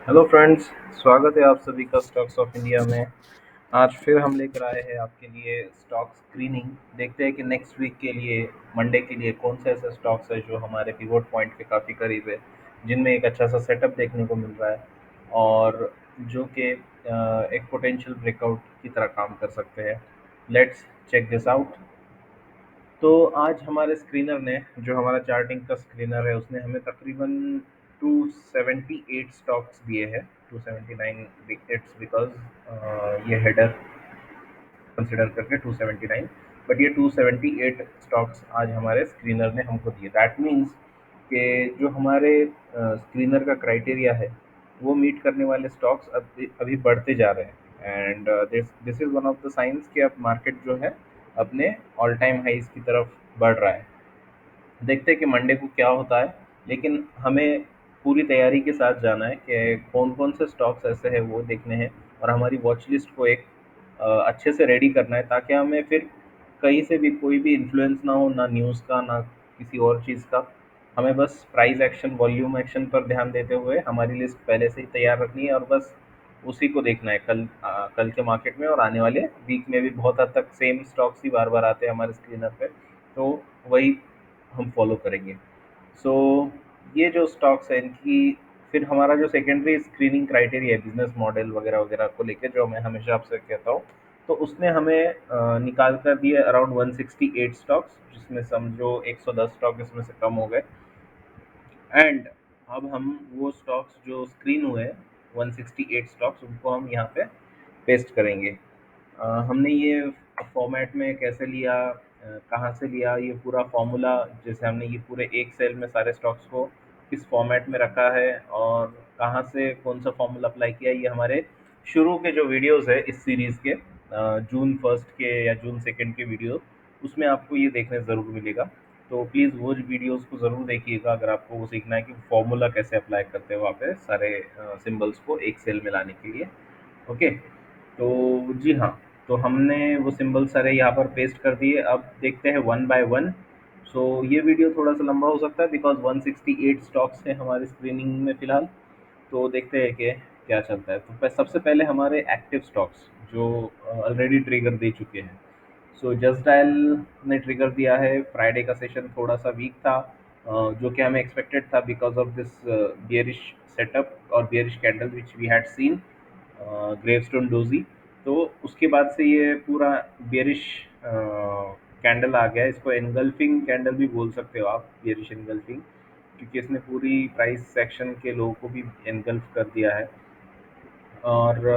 Hello friends. स्वागत है आप सभी का स्टॉक्स ऑफ इंडिया में। आज फिर हम लेकर आए हैं आपके लिए स्टॉक स्क्रीनिंग। देखते हैं कि नेक्स्ट वीक के लिए, मंडे के लिए, कौन से ऐसे स्टॉक्स है जो हमारे पिवोट पॉइंट के काफ़ी करीब है, जिनमें एक अच्छा सा सेटअप देखने को मिल रहा है और जो कि एक पोटेंशियल ब्रेकआउट की तरह काम कर सकते हैं। Let's check this out. तो आज हमारे स्क्रीनर ने, जो हमारा चार्टिंग का स्क्रीनर है, उसने हमें तकरीबन 278 स्टॉक्स दिए हैं। 279 इट्स बिकॉज ये हेडर कंसिडर करके 279, बट ये 278 स्टॉक्स आज हमारे स्क्रीनर ने हमको दिए। दैट मीन्स कि जो हमारे स्क्रीनर का क्राइटेरिया है वो मीट करने वाले स्टॉक्स अभी अभी बढ़ते जा रहे हैं। And this this is one of the science कि अब मार्केट जो है अपने ऑल टाइम हाइज की तरफ बढ़ रहा है। देखते हैं कि मंडे को क्या होता है, लेकिन हमें पूरी तैयारी के साथ जाना है कि कौन-कौन से स्टॉक्स ऐसे हैं वो देखने हैं और हमारी वॉच लिस्ट को एक अच्छे से रेडी करना है, ताकि हमें फिर कहीं से भी कोई भी इन्फ्लुएंस ना हो, ना न्यूज़ का, ना किसी और चीज़ का। हमें बस प्राइस एक्शन, वॉल्यूम एक्शन पर ध्यान देते हुए हमारी लिस्ट पहले से ही तैयार रखनी है और बस उसी को देखना है। कल के मार्केट में और आने वाले वीक में भी बहुत हद तक सेम स्टॉक्स ही बार-बार आते हैं हमारे स्क्रीनर पे, तो वही हम फॉलो करेंगे। सो ये जो स्टॉक्स हैं इनकी, फिर हमारा जो सेकेंडरी स्क्रीनिंग क्राइटेरिया है बिजनेस मॉडल वगैरह वगैरह को लेके, जो मैं हमेशा आपसे कहता हूँ, तो उसने हमें निकाल कर दिए अराउंड 168 स्टॉक्स, जिसमें समझो 110 स्टॉक इसमें से कम हो गए। एंड अब हम वो स्टॉक्स जो स्क्रीन हुए 168 स्टॉक्स, उनको हम यहाँ पे पेस्ट करेंगे। हमने ये फॉर्मेट में कैसे लिया, कहाँ से लिया, ये पूरा फॉर्मूला, जैसे हमने ये पूरे एक सेल में सारे स्टॉक्स को किस फॉर्मेट में रखा है और कहाँ से कौन सा फॉर्मूला अप्लाई किया, ये हमारे शुरू के जो वीडियोस है इस सीरीज़ के, जून फर्स्ट के या जून सेकंड के वीडियो, उसमें आपको ये देखने ज़रूर मिलेगा। तो प्लीज़ वो वीडियोस को ज़रूर देखिएगा अगर आपको वो सीखना है कि फॉर्मूला कैसे अप्लाई करते हैं वहाँ पे सारे सिंबल्स को एक सेल में लाने के लिए। ओके। तो जी हाँ, तो हमने वो सिंबल सारे यहाँ पर पेस्ट कर दिए। अब देखते हैं वन बाय वन। सो ये वीडियो थोड़ा सा लंबा हो सकता है बिकॉज 168 स्टॉक्स हैं हमारी स्क्रीनिंग में फ़िलहाल। तो देखते हैं कि क्या चलता है। तो सबसे पहले हमारे एक्टिव स्टॉक्स जो ऑलरेडी ट्रिगर दे चुके हैं। सो जस्ट डायल ने ट्रिगर दिया है। फ्राइडे का सेशन थोड़ा सा वीक था, जो कि हमें एक्सपेक्टेड था because of this bearish setup और bearish candle which we had seen gravestone doji. तो उसके बाद से ये पूरा बेरिश कैंडल आ गया। इसको एनगल्फिंग कैंडल भी बोल सकते हो आप, बेरिश एनगल्फिंग, क्योंकि इसने पूरी प्राइस सेक्शन के लोगों को भी एनगल्फ कर दिया है। और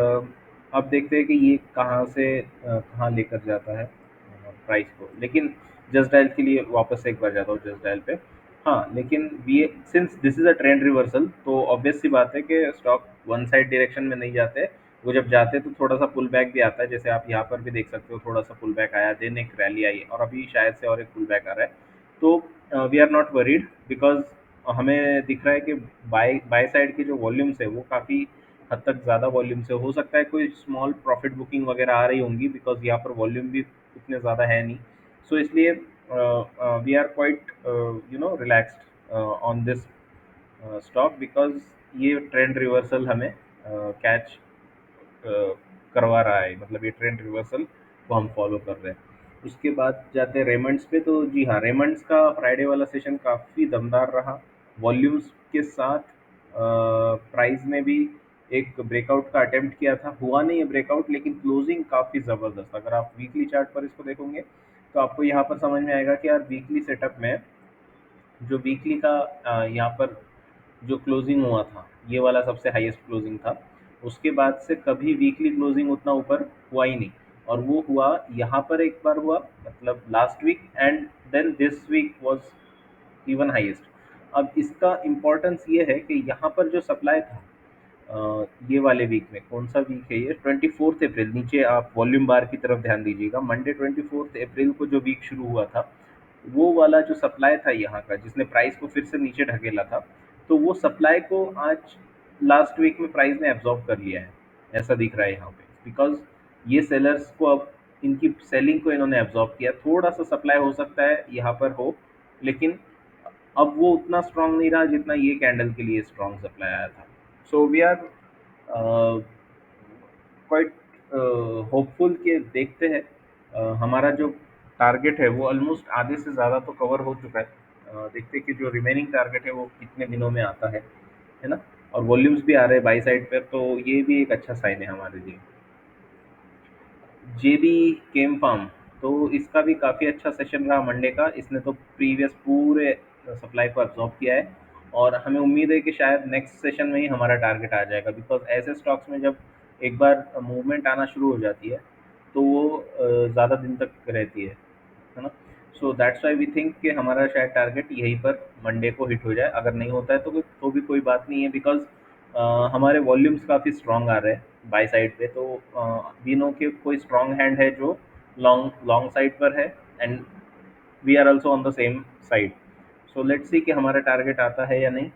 अब देखते हैं कि ये कहाँ से कहाँ लेकर जाता है प्राइस को। लेकिन जस्ट डायल के लिए वापस से एक बार जाता हूँ जस्ट डायल पे। हाँ, लेकिन ये since this is a trend reversal, तो ऑब्वियस सी बात है कि स्टॉक वन साइड डायरेक्शन में नहीं जाते। वो जब जाते हैं तो थोड़ा सा पुल बैक भी आता है, जैसे आप यहाँ पर भी देख सकते हो, थोड़ा सा पुल बैक आया, देन एक रैली आई और अभी शायद से और एक पुल बैक आ रहा है। तो we are not worried because हमें दिख रहा है कि बाय बाय साइड की जो वॉल्यूम्स है वो काफ़ी हद तक ज़्यादा वॉल्यूम से हो सकता है कोई स्मॉल प्रॉफिट बुकिंग वगैरह आ रही होंगी, बिकॉज यहाँ पर वॉल्यूम भी उतने ज़्यादा है नहीं। सो इसलिए we are quite relaxed on this stock because ये ट्रेंड रिवर्सल हमें कैच करवा रहा है, मतलब ये ट्रेंड रिवर्सल को हम फॉलो कर रहे हैं। उसके बाद जाते हैं रेमंड्स पे। तो जी हाँ, रेमंड्स का फ्राइडे वाला सेशन काफ़ी दमदार रहा वॉल्यूम्स के साथ। प्राइस ने भी एक ब्रेकआउट का अटेम्प्ट किया था, हुआ नहीं है ब्रेकआउट, लेकिन क्लोजिंग काफ़ी ज़बरदस्त। अगर आप वीकली चार्ट पर इसको देखोगे तो आपको यहाँ पर समझ में आएगा कि यार वीकली सेटअप में जो वीकली का यहाँ पर जो क्लोजिंग हुआ था, ये वाला सबसे हाईएस्ट क्लोजिंग था। उसके बाद से कभी वीकली क्लोजिंग उतना ऊपर हुआ ही नहीं। और वो हुआ यहाँ पर एक बार हुआ, मतलब last week, and then this week was even highest. अब इसका इम्पोर्टेंस ये है कि यहाँ पर जो सप्लाई था ये वाले वीक में, कौन सा वीक है ये, 24 अप्रैल, नीचे आप वॉल्यूम बार की तरफ ध्यान दीजिएगा। मंडे 24 अप्रैल को जो वीक शुरू हुआ था, वो वाला जो सप्लाई था यहाँ का, जिसने प्राइस को फिर से नीचे ढकेला था, तो वो सप्लाई को आज लास्ट वीक में प्राइस ने एब्जॉर्ब कर लिया है, ऐसा दिख रहा है यहाँ पे। बिकॉज ये सेलर्स को अब इनकी सेलिंग को इन्होंने एब्जॉर्ब किया। थोड़ा सा सप्लाई हो सकता है यहाँ पर हो, लेकिन अब वो उतना स्ट्रांग नहीं रहा जितना ये कैंडल के लिए स्ट्रांग सप्लाई आया था। So we are quite hopeful कि देखते हैं। हमारा जो टारगेट है वो ऑलमोस्ट आधे से ज़्यादा तो कवर हो चुका है। देखते हैं कि जो रिमेनिंग टारगेट है वो कितने दिनों में आता है ना? और वॉल्यूम्स भी आ रहे हैं बाई साइड पर, तो ये भी एक अच्छा साइन है हमारे लिए। जेबी केम फार्म, तो इसका भी काफ़ी अच्छा सेशन रहा मंडे का। इसने तो प्रीवियस पूरे सप्लाई को अब्जॉर्ब किया है, और हमें उम्मीद है कि शायद नेक्स्ट सेशन में ही हमारा टारगेट आ जाएगा, बिकॉज ऐसे स्टॉक्स में जब एक बार मूवमेंट आना शुरू हो जाती है तो वो ज़्यादा दिन तक रहती है ना? So that's why we think कि हमारा शायद टारगेट यहीं पर मंडे को हिट हो जाए। अगर नहीं होता है तो भी कोई बात नहीं है, बिकॉज हमारे वॉल्यूम्स काफ़ी स्ट्रॉन्ग आ रहे हैं बाई साइड पे। तो वी नो कि कोई स्ट्रॉन्ग हैंड है जो लॉन्ग लॉन्ग साइड पर है, and we are also on the same side. So let's see कि हमारा टारगेट आता है या नहीं।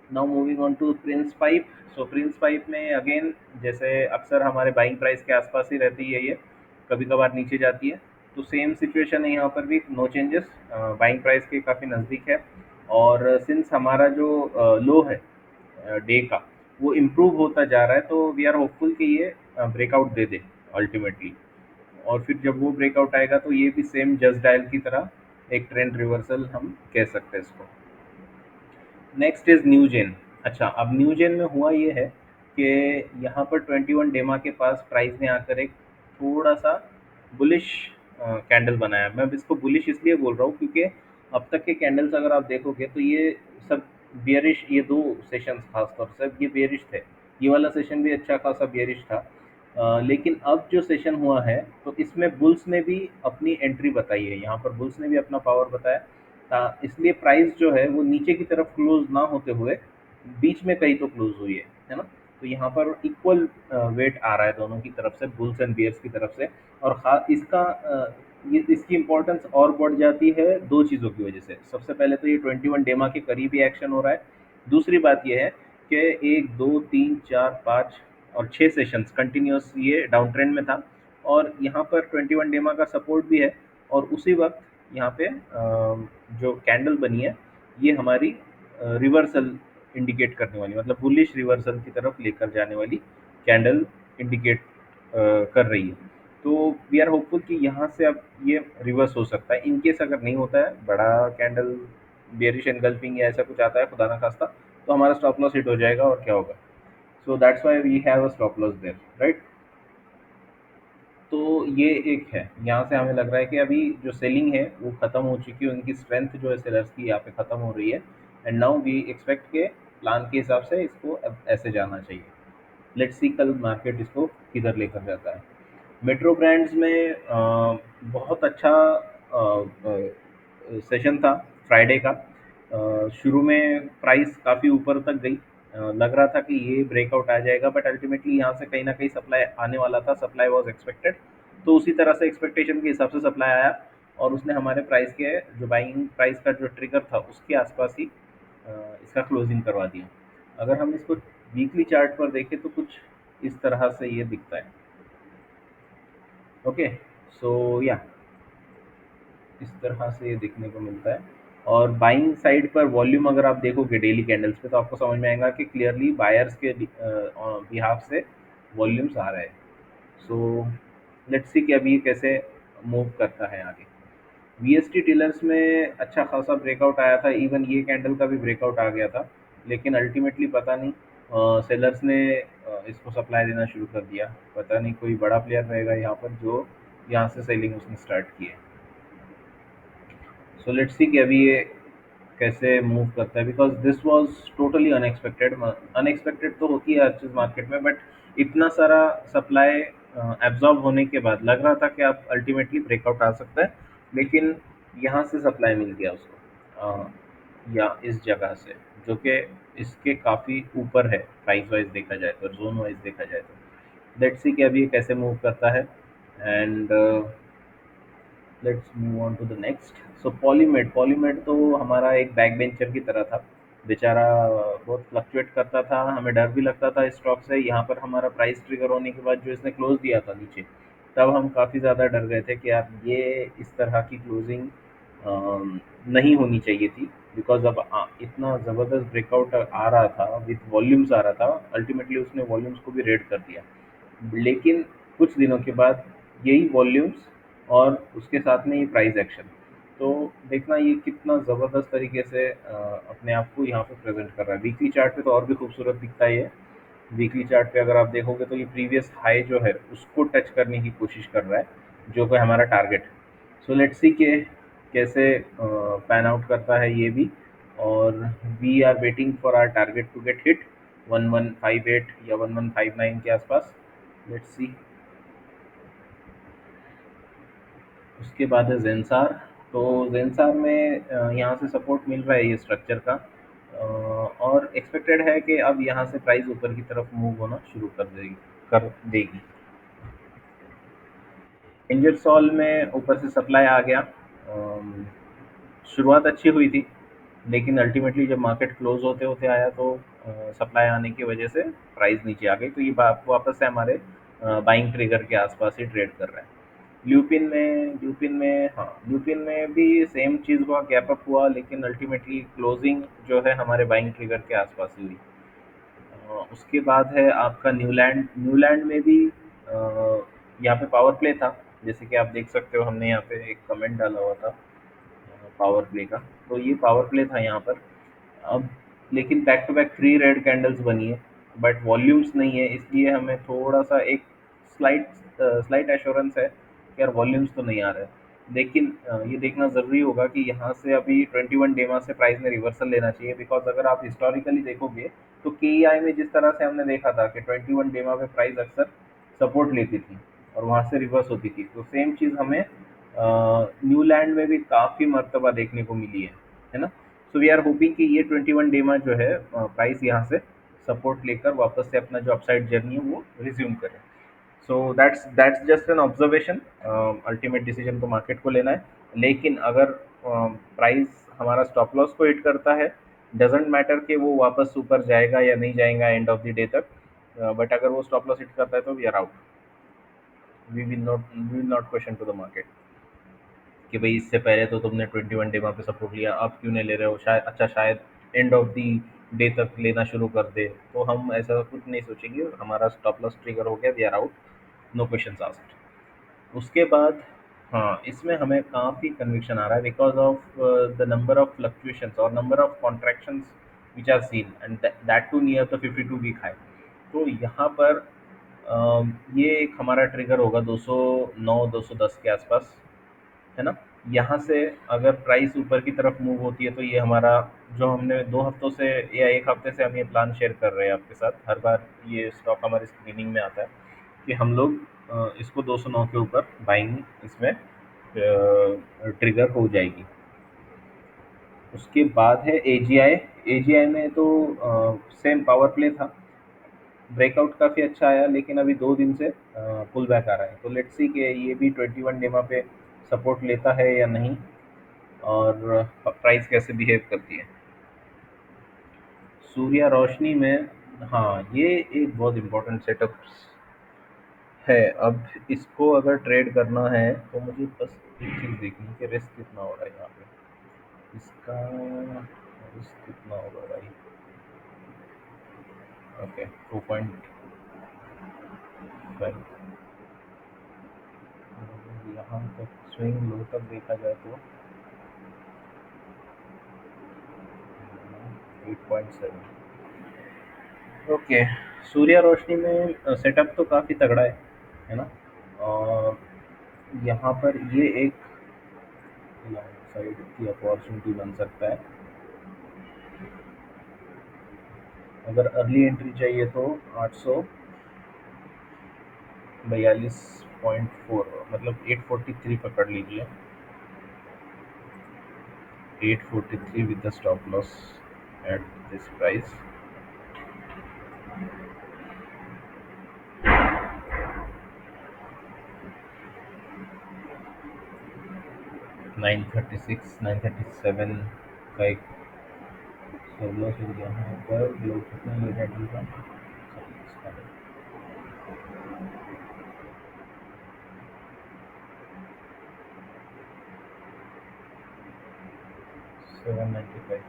Now moving on to Prince Pipe. So Prince Pipe में अगेन, जैसे अक्सर हमारे बाइंग प्राइस के आसपास ही रहती है ये, कभी कभार नीचे जाती है। तो सेम सिचुएशन है यहाँ पर भी, नो चेंजेस, बाइंग प्राइस के काफ़ी नज़दीक है। और सिंस हमारा जो लो है डे का, वो इम्प्रूव होता जा रहा है, तो वी आर होपफुल कि ये ब्रेकआउट दे दे अल्टीमेटली। और फिर जब वो ब्रेकआउट आएगा तो ये भी सेम जस्ट डायल की तरह एक ट्रेंड रिवर्सल हम कह सकते हैं इसको। Next is New Gen. अच्छा, अब न्यू जेन में हुआ ये है कि यहाँ पर 21 डेमा के पास प्राइस ने आकर एक थोड़ा सा बुलिश कैंडल बनाया। मैं अब इसको बुलिश इसलिए बोल रहा हूँ क्योंकि अब तक के कैंडल्स अगर आप देखोगे तो ये सब बियरिश, ये दो सेशंस खासतौर से ये बियरिश थे। ये वाला सेशन भी अच्छा खासा बियरिश था। लेकिन अब जो सेशन हुआ है तो इसमें बुल्स ने भी अपनी एंट्री बताई है, यहाँ पर बुल्स ने भी अपना पावर बताया। इसलिए प्राइस जो है वो नीचे की तरफ क्लोज ना होते हुए बीच में कहीं तो क्लोज हुई है ना? तो यहाँ पर इक्वल वेट आ रहा है दोनों की तरफ से, बुल्स एंड बियर्स की तरफ से। और इसका ये इसकी इम्पोर्टेंस और बढ़ जाती है दो चीज़ों की वजह से। सबसे पहले तो ये 21 डेमा के करीब ही एक्शन हो रहा है। दूसरी बात ये है कि 1 2 3 4 5 और 6 सेशंस कंटिन्यूस ये डाउन ट्रेंड में था, और यहाँ पर 21 डेमा का सपोर्ट भी है। और उसी वक्त यहाँ पे जो कैंडल बनी है ये हमारी रिवर्सल इंडिकेट करने वाली, मतलब बुलिश रिवर्सल की तरफ लेकर जाने वाली कैंडल इंडिकेट कर रही है। तो वी आर होपफुल कि यहाँ से अब ये रिवर्स हो सकता है। इन केस अगर नहीं होता है बड़ा कैंडल बेरिश एनगल्फिंग या ऐसा कुछ आता है खुदा ना खास्ता, तो हमारा स्टॉप लॉस हिट हो जाएगा और क्या होगा। So that's why we have a stop loss there, right? तो ये एक है, यहाँ से हमें लग रहा है कि अभी जो सेलिंग है वो ख़त्म हो चुकी है, उनकी स्ट्रेंथ जो है सेलर्स की यहाँ पे ख़त्म हो रही है। एंड नाउ वी एक्सपेक्ट के प्लान के हिसाब से इसको अब ऐसे जाना चाहिए। लेट्स सी कल मार्केट इसको किधर लेकर जाता है। मेट्रो ब्रांड्स में बहुत अच्छा सेशन था फ्राइडे का। शुरू में प्राइस काफ़ी ऊपर तक गई, लग रहा था कि ये ब्रेकआउट आ जाएगा, बट अल्टीमेटली यहाँ से कहीं ना कहीं सप्लाई आने वाला था, सप्लाई वाज एक्सपेक्टेड। तो उसी तरह से एक्सपेक्टेशन के हिसाब से सप्लाई आया, और उसने हमारे प्राइस के जो बाइंग प्राइस का जो ट्रिगर था उसके आसपास ही इसका क्लोजिंग करवा दिया। अगर हम इसको वीकली चार्ट पर देखें तो कुछ इस तरह से ये दिखता है। ओके, सो या इस तरह से ये देखने को मिलता है। और बाइंग साइड पर वॉल्यूम अगर आप देखोगे डेली कैंडल्स पे तो आपको समझ में आएगा कि क्लियरली बायर्स के बिहाफ से वॉल्यूम्स आ रहे हैं। सो लेट्स सी कि अभी ये कैसे मूव करता है आगे। वीएसटी टिलर्स में अच्छा खासा ब्रेकआउट आया था, इवन ये कैंडल का भी ब्रेकआउट आ गया था। लेकिन अल्टीमेटली पता नहीं सेलर्स ने इसको सप्लाई देना शुरू कर दिया। पता नहीं कोई बड़ा प्लेयर रहेगा यहाँ पर जो यहाँ से सेलिंग उसने स्टार्ट की है। सो लेट्स सी कि अभी ये कैसे मूव करता है, because this was totally unexpected. Unexpected तो होती है हर चीज़ मार्केट में, बट इतना सारा सप्लाई एब्जॉर्ब होने के बाद लग रहा था कि आप अल्टीमेटली ब्रेकआउट आ सकता है। लेकिन यहाँ से सप्लाई मिल गया उसको, या इस जगह से, जो कि इसके काफ़ी ऊपर है प्राइस वाइज देखा जाए तो, जोन वाइज देखा जाए तो। लेट्स सी कि अभी ये कैसे मूव करता है। And let's move on to the next. So Polymed, Polymed तो हमारा एक बैक बेंचर की तरह था। बेचारा बहुत फ्लक्चुएट करता था, हमें डर भी लगता था इस स्टॉक से। यहाँ पर हमारा प्राइस ट्रिगर होने के बाद जो इसने क्लोज दिया था नीचे, तब हम काफ़ी ज़्यादा डर गए थे कि यार ये इस तरह की क्लोजिंग नहीं होनी चाहिए थी। बिकॉज अब इतना ज़बरदस्त ब्रेकआउट आ रहा था, विथ वॉल्यूम्स आ रहा था, अल्टीमेटली उसने वॉल्यूम्स को भी रेड कर दिया। लेकिन कुछ दिनों के बाद यही वॉल्यूम्स और उसके साथ में ये प्राइस एक्शन, तो देखना ये कितना ज़बरदस्त तरीके से अपने आप को यहाँ पे प्रेजेंट कर रहा है। वीकली चार्ट पे तो और भी खूबसूरत दिखता है ये। वीकली चार्ट पे अगर आप देखोगे तो ये प्रीवियस हाई जो है उसको टच करने की कोशिश कर रहा है, जो कि हमारा टारगेट है। सो लेट्स सी के कैसे पैन आउट करता है ये भी। और we are waiting for our target to get hit 1158 या 1159 के आसपास। Let's see. उसके बाद है जेंसार। तो जेंसार में यहाँ से सपोर्ट मिल रहा है ये स्ट्रक्चर का, और एक्सपेक्टेड है कि अब यहाँ से प्राइस ऊपर की तरफ मूव होना शुरू कर देगी। इंजरसॉल में ऊपर से सप्लाई आ गया। शुरुआत अच्छी हुई थी, लेकिन अल्टीमेटली जब मार्केट क्लोज होते होते आया तो सप्लाई आने की वजह से प्राइस नीचे आ गई, तो ये वापस से हमारे बाइंग ट्रिगर के आसपास ही ट्रेड कर रहा है। ल्यूपिन में भी सेम चीज़ हुआ, गैप अप हुआ, लेकिन अल्टीमेटली क्लोजिंग जो है हमारे बाइंग ट्रिगर के आसपास ही हुई। उसके बाद है आपका न्यूलैंड। न्यूलैंड में भी यहाँ पे पावर प्ले था, जैसे कि आप देख सकते हो, हमने यहाँ पे एक कमेंट डाला हुआ था पावर प्ले का। तो ये पावर प्ले था यहाँ पर। अब लेकिन back to back 3 red candles बनी है, बट वॉल्यूम्स नहीं है, इसलिए हमें थोड़ा-सा एक स्लाइट स्लाइट एश्योरेंस है कि यार वॉल्यूम्स तो नहीं आ रहे हैं। लेकिन ये देखना ज़रूरी होगा कि यहाँ से अभी 21 डेमा से प्राइस में रिवर्सल लेना चाहिए, बिकॉज़ अगर आप हिस्टोरिकली देखोगे तो केईआई में जिस तरह से हमने देखा था कि 21 डेमा पे प्राइस अक्सर सपोर्ट लेती थी और वहाँ से रिवर्स होती थी, तो सेम चीज़ हमें न्यूलैंड में भी काफ़ी मर्तबा देखने को मिली है ना? सो वी आर होपिंग कि ये 21 डे में जो है प्राइस यहाँ से सपोर्ट लेकर वापस से अपना जो अपसाइड जर्नी है वो रिज्यूम करे। So that's just an observation. Ultimate decision तो मार्केट को लेना है, लेकिन अगर प्राइस हमारा स्टॉप लॉस को हिट करता है, डजेंट मैटर कि वो वापस ऊपर जाएगा या नहीं जाएगा एंड ऑफ द डे तक, बट अगर वो स्टॉप लॉस हिट करता है तो we are out. We will not question to the market कि भाई इससे पहले तो तुमने 21 डे वहाँ पे सपोर्ट लिया, अब क्यों नहीं ले रहे हो, शायद अच्छा शायद एंड ऑफ दी डे तक लेना शुरू कर दे। तो हम ऐसा कुछ नहीं सोचेंगे, हमारा स्टॉप लॉस ट्रिगर हो गया, we are out, no questions asked. उसके बाद हाँ, इसमें हमें काफ़ी कन्विक्शन आ रहा है because of the number of fluctuations और number of contractions which are seen and that too near the 52 week high. तो यहाँ पर ये एक हमारा ट्रिगर होगा 209 210 के आसपास, है ना? यहाँ से अगर प्राइस ऊपर की तरफ मूव होती है तो ये हमारा, जो हमने 2 हफ्तों से या 1 हफ्ते से हम ये प्लान शेयर कर रहे हैं आपके साथ, हर बार ये स्टॉक हमारी स्क्रीनिंग में आता है कि हम लोग इसको 209 के ऊपर बाइंग इसमें ट्रिगर हो जाएगी। उसके बाद है एजीआई। एजीआई में तो सेम पावर प्ले था, ब्रेकआउट काफ़ी अच्छा आया, लेकिन अभी 2 दिन से पुल बैक आ रहा है, तो लेट्स सी कि ये भी 21 डेमा पे सपोर्ट लेता है या नहीं, और प्राइस कैसे बिहेव करती है। सूर्या रोशनी में, हाँ, ये एक बहुत इम्पोर्टेंट सेटअप है। अब इसको अगर ट्रेड करना है तो मुझे बस एक चीज़ देखनी है कि रिस्क कितना हो रहा है यहाँ पे। इसका रिस्क कितना होगा भाई? ओके, 2.5। यहाँ तक स्विंग लो तक देखा जाए तो 8.7। ओके, सूर्या रोशनी में सेटअप तो काफ़ी तगड़ा है ना? और यहाँ पर ये एक लॉन्ग साइड की अपॉर्चुनिटी बन सकता है। अगर अर्ली एंट्री चाहिए तो 842.4, मतलब 843 पकड़ लीजिए। 843 with the stop loss at this price. 936 937 का एक स्टॉप लॉस हो गया यहाँ पर। लोग कितना ले रहे हैं? 795।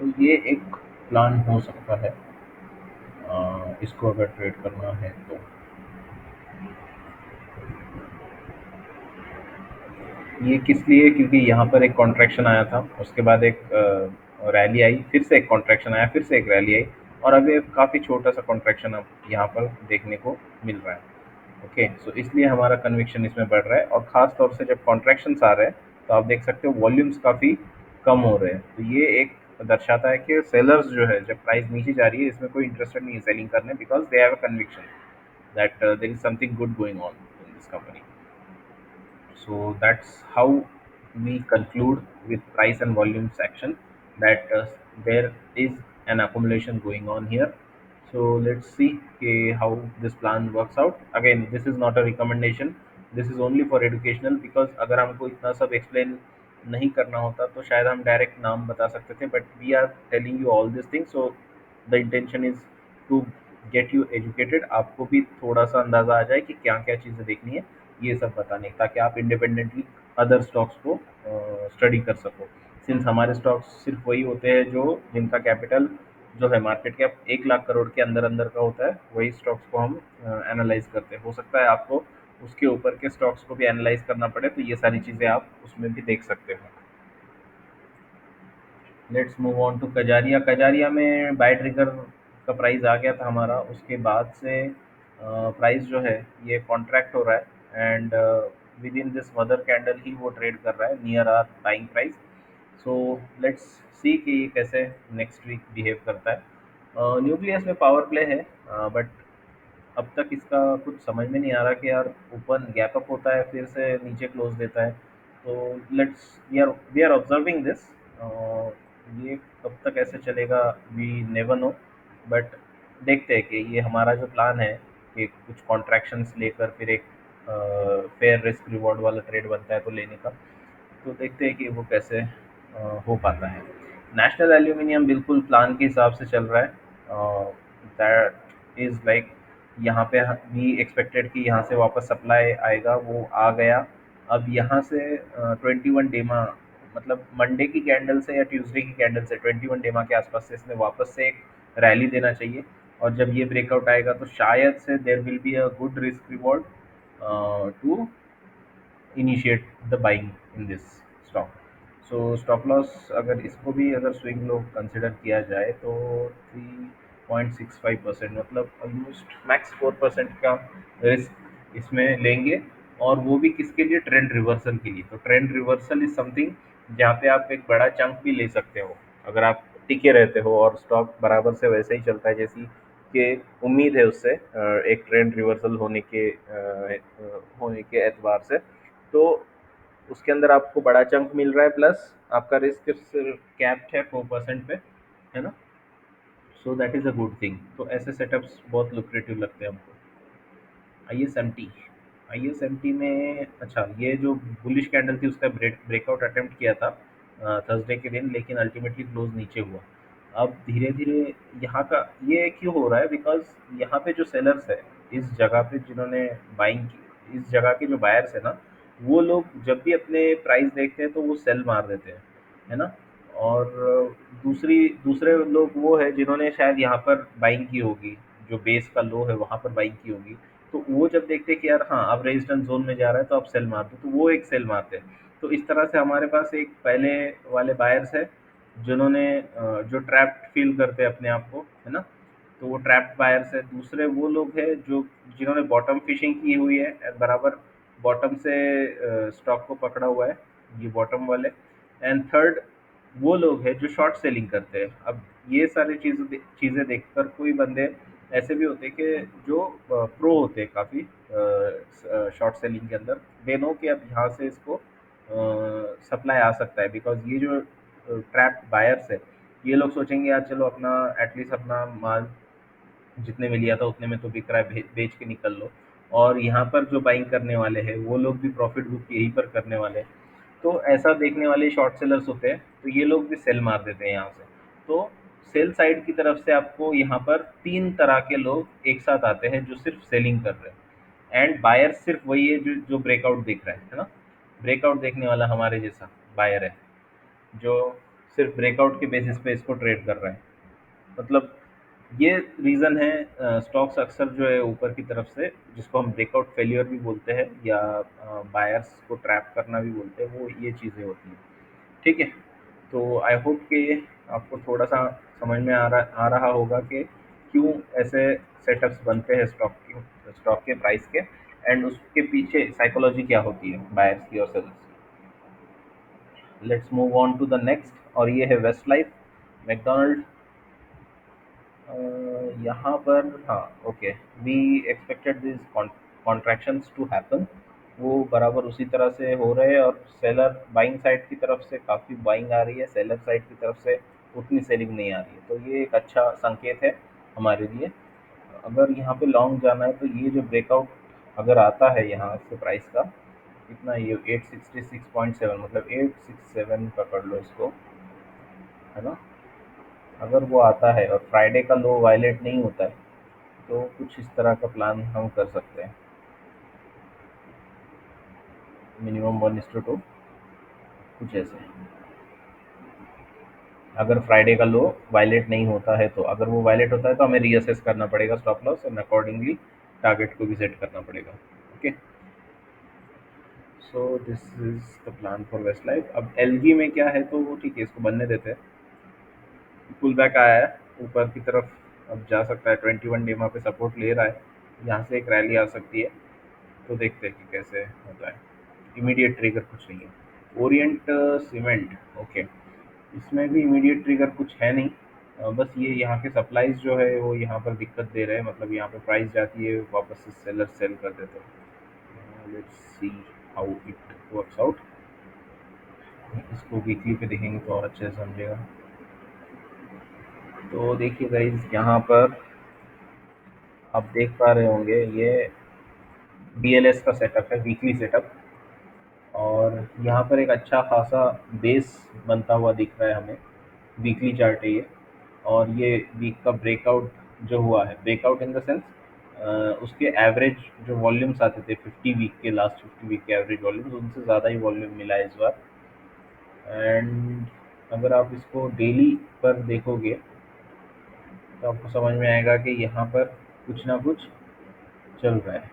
तो ये एक प्लान हो सकता है, इसको अगर ट्रेड करना है तो। ये किस लिए? क्योंकि यहाँ पर एक कॉन्ट्रैक्शन आया था, उसके बाद एक रैली आई, फिर से एक कॉन्ट्रैक्शन आया, फिर से एक रैली आई, और अभी एक काफ़ी छोटा सा कॉन्ट्रैक्शन अब यहाँ पर देखने को मिल रहा है। ओके, सो इसलिए हमारा कन्विक्शन इसमें बढ़ रहा है, और ख़ास तौर से जब कॉन्ट्रैक्शंस आ रहे हैं तो आप देख सकते हो वॉल्यूम्स काफ़ी कम हो रहे हैं। तो ये एक दर्शाता है कि सेलर्स जो है, जब प्राइस नीचे जा रही है, इसमें कोई इंटरेस्टेड नहीं है सेलिंग करने, because they have a conviction that there is something good going on in this company. So that's how we conclude with price and volume section, that there is an accumulation going on here. So let's see how this plan works out. Again, this is not a recommendation. This is only for educational, because अगर हमको इतना सब explain नहीं करना होता तो शायद हम डायरेक्ट नाम बता सकते थे, but we are telling you all this thing, so the intention is to get you educated, आपको भी थोड़ा सा अंदाज़ा आ जाए कि क्या क्या चीज़ें देखनी है, ये सब बताने, ताकि आप इंडिपेंडेंटली अदर स्टॉक्स को स्टडी कर सको। सिंस हमारे स्टॉक्स सिर्फ वही होते हैं जो जिनका कैपिटल जो है मार्केट कैप 1 लाख करोड़ के अंदर अंदर का होता है, वही स्टॉक्स को हम एनालाइज करते हैं। हो सकता है आपको उसके ऊपर के स्टॉक्स को भी एनालाइज करना पड़े, तो ये सारी चीज़ें आप उसमें भी देख सकते हो। Let's move on to Kajaria. Kajaria में बाय ट्रिगर का प्राइस आ गया था हमारा, उसके बाद से प्राइस जो है ये कॉन्ट्रैक्ट हो रहा है, and within this mother candle ही वो ट्रेड कर रहा है near our buying price. So let's see कि ये कैसे नेक्स्ट वीक बिहेव करता है। न्यूक्लियस में पावर प्ले है, बट अब तक इसका कुछ समझ में नहीं आ रहा कि यार ओपन गैप अप होता है फिर से नीचे क्लोज देता है। तो let's we are observing this. ये कब तक ऐसे चलेगा, वी नेवर नो, बट देखते हैं कि ये हमारा जो प्लान है कि कुछ कॉन्ट्रैक्शंस लेकर फिर एक फेयर रिस्क रिवॉर्ड वाला ट्रेड बनता है तो लेने का, तो देखते हैं कि वो कैसे हो पाता है। नेशनल एल्यूमिनियम बिल्कुल प्लान के हिसाब से चल रहा है, दैट इज़ लाइक यहाँ पे भी एक्सपेक्टेड कि यहाँ से वापस सप्लाई आएगा, वो आ गया। अब यहाँ से 21 डेमा, मतलब मंडे की कैंडल से या ट्यूसडे की कैंडल से 21 डेमा के आसपास से इसने वापस से एक रैली देना चाहिए, और जब ये ब्रेकआउट आएगा तो शायद से there will be a good risk reward to initiate the buying in this stock. So stop loss अगर इसको भी अगर स्विंग लो कंसिडर किया जाए तो 3.65%, मतलब ऑलमोस्ट मैक्स 4% का रिस्क इसमें लेंगे, और वो भी किसके लिए? ट्रेंड रिवर्सल के लिए। तो ट्रेंड रिवर्सल इज समथिंग जहाँ पे आप एक बड़ा चंक भी ले सकते हो, अगर आप टिके रहते हो और स्टॉक बराबर से वैसे ही चलता है जैसी कि उम्मीद है उससे, एक ट्रेंड रिवर्सल होने के एतबार से, तो उसके अंदर आपको बड़ा चंक मिल रहा है, प्लस आपका रिस्क सिर्फ कैप्ड है 4% पे, है ना? So that is a good thing. तो ऐसे सेटअप्स बहुत लुक्रेटिव लगते हैं हमको। आईएसएमटी, आईएसएमटी में अच्छा, ये जो बुलिश कैंडल थी उसका ब्रेकआउट अटेम्प्ट किया था थर्सडे के दिन, लेकिन अल्टीमेटली क्लोज नीचे हुआ। अब धीरे धीरे यहाँ का ये क्यों हो रहा है? बिकॉज यहाँ पे जो सेलर्स है इस जगह पे, जिन्होंने बाइंग की, इस जगह के जो बायर्स है ना, वो लोग जब भी अपने प्राइस देखते हैं तो वो सेल मार देते हैं, है ना? और दूसरे लोग वो है जिन्होंने शायद यहाँ पर बाइंग की होगी, जो बेस का लो है वहाँ पर बाइंग की होगी, तो वो जब देखते हैं कि यार हाँ अब रेजिस्टेंस जोन में जा रहा है तो अब सेल मार दो, तो वो एक सेल मारते हैं। तो इस तरह से हमारे पास एक पहले वाले बायर्स है जिन्होंने जो ट्रैप्ड फील करते हैं अपने आप को, है ना? तो वो ट्रैप्ड बायर्स है। दूसरे वो लोग हैं जो जिन्होंने बॉटम फिशिंग की हुई है, बराबर बॉटम से स्टॉक को पकड़ा हुआ है, ये बॉटम वाले। एंड थर्ड वो लोग हैं जो शॉर्ट सेलिंग करते हैं। अब ये सारी चीज़ें देखकर कोई बंदे ऐसे भी होते हैं कि जो प्रो होते हैं काफ़ी शॉर्ट सेलिंग के अंदर, दे नो कि अब यहाँ से इसको सप्लाई आ सकता है, बिकॉज ये जो ट्रैप बायर्स है, ये लोग सोचेंगे यार चलो अपना एटलीस्ट अपना माल जितने में लिया था उतने में तो बिक रहा है, बेच के निकल लो। और यहाँ पर जो बाइंग करने वाले हैं वो लोग भी प्रॉफिट बुक यहीं पर करने वाले हैं। तो ऐसा देखने वाले शॉर्ट सेलर्स होते हैं, तो ये लोग भी सेल मार देते हैं यहाँ से। तो सेल साइड की तरफ से आपको यहाँ पर तीन तरह के लोग एक साथ आते हैं जो सिर्फ सेलिंग कर रहे हैं, एंड बायर सिर्फ वही है जो जो ब्रेकआउट देख रहा है ना। ब्रेकआउट देखने वाला हमारे जैसा बायर है, जो सिर्फ ब्रेकआउट के बेसिस पे इसको ट्रेड कर रहा है। मतलब ये रीज़न है स्टॉक्स अक्सर जो है ऊपर की तरफ से, जिसको हम ब्रेकआउट फेलियर भी बोलते हैं या बायर्स को ट्रैप करना भी बोलते हैं, वो ये चीज़ें होती हैं। ठीक है। तो आई होप कि आपको थोड़ा सा समझ में आ रहा होगा कि क्यों ऐसे सेटअप्स बनते हैं स्टॉक के प्राइस के, एंड उसके पीछे साइकोलॉजी क्या होती है बायर्स की और सेलर्स की। Let's move on to the next, और ये है वेस्ट लाइफ मैकडोनल्ड। यहाँ पर हाँ, okay, we expected this contractions to happen. वो बराबर उसी तरह से हो रहे हैं, और सेलर बाइंग साइड की तरफ से काफ़ी बाइंग आ रही है, सेलर साइड की तरफ से उतनी सेलिंग नहीं आ रही है, तो ये एक अच्छा संकेत है हमारे लिए। अगर यहाँ पे लॉन्ग जाना है तो ये जो ब्रेकआउट अगर आता है यहाँ से प्राइस का, कितना ये 866.7, मतलब 867 पकड़ लो इसको, है ना। अगर वो आता है और फ्राइडे का लो वायलेट नहीं होता है, तो कुछ इस तरह का प्लान हम कर सकते हैं, मिनिमम 1:2, कुछ ऐसे। अगर फ्राइडे का लो वायलेट नहीं होता है, तो अगर वो वायलेट होता है तो हमें रीअसेस करना पड़ेगा stop loss, and accordingly target को भी सेट करना पड़ेगा। Okay, so this is the plan for Westlife. अब एलजी में क्या है, तो वो ठीक है, इसको बनने देते हैं। पुल बैक आया है ऊपर की तरफ, अब जा सकता है, 21 डे पे सपोर्ट ले रहा है, यहाँ से एक रैली आ सकती है। तो देखते हैं कि कैसे होता है। इमीडिएट ट्रिगर कुछ नहीं है। ओरिएंट सीमेंट, ओके, इसमें भी इमीडिएट ट्रिगर कुछ है नहीं। बस ये यहाँ के सप्लाईज जो है वो यहाँ पर दिक्कत दे रहे हैं, मतलब यहाँ पे प्राइस जाती है वापस से सेलर सेल कर देते हैं। Let's see how it works out. इसको वीकली पे देखेंगे तो और अच्छे से समझेगा। तो देखिए गाइज, यहाँ पर आप देख पा रहे होंगे, ये BLS का सेटअप है, वीकली सेटअप। और यहाँ पर एक अच्छा खासा बेस बनता हुआ दिख रहा है हमें, वीकली चार्ट है ये। और ये वीक का ब्रेकआउट जो हुआ है, ब्रेकआउट इन द सेंस उसके एवरेज जो वॉल्यूम्स आते थे 50 वीक के, लास्ट 50 वीक के एवरेज वॉल्यूम्स, उनसे ज़्यादा ही वॉल्यूम मिला है इस बार। एंड अगर आप इसको डेली पर देखोगे तो आपको समझ में आएगा कि यहाँ पर कुछ ना कुछ चल रहा है,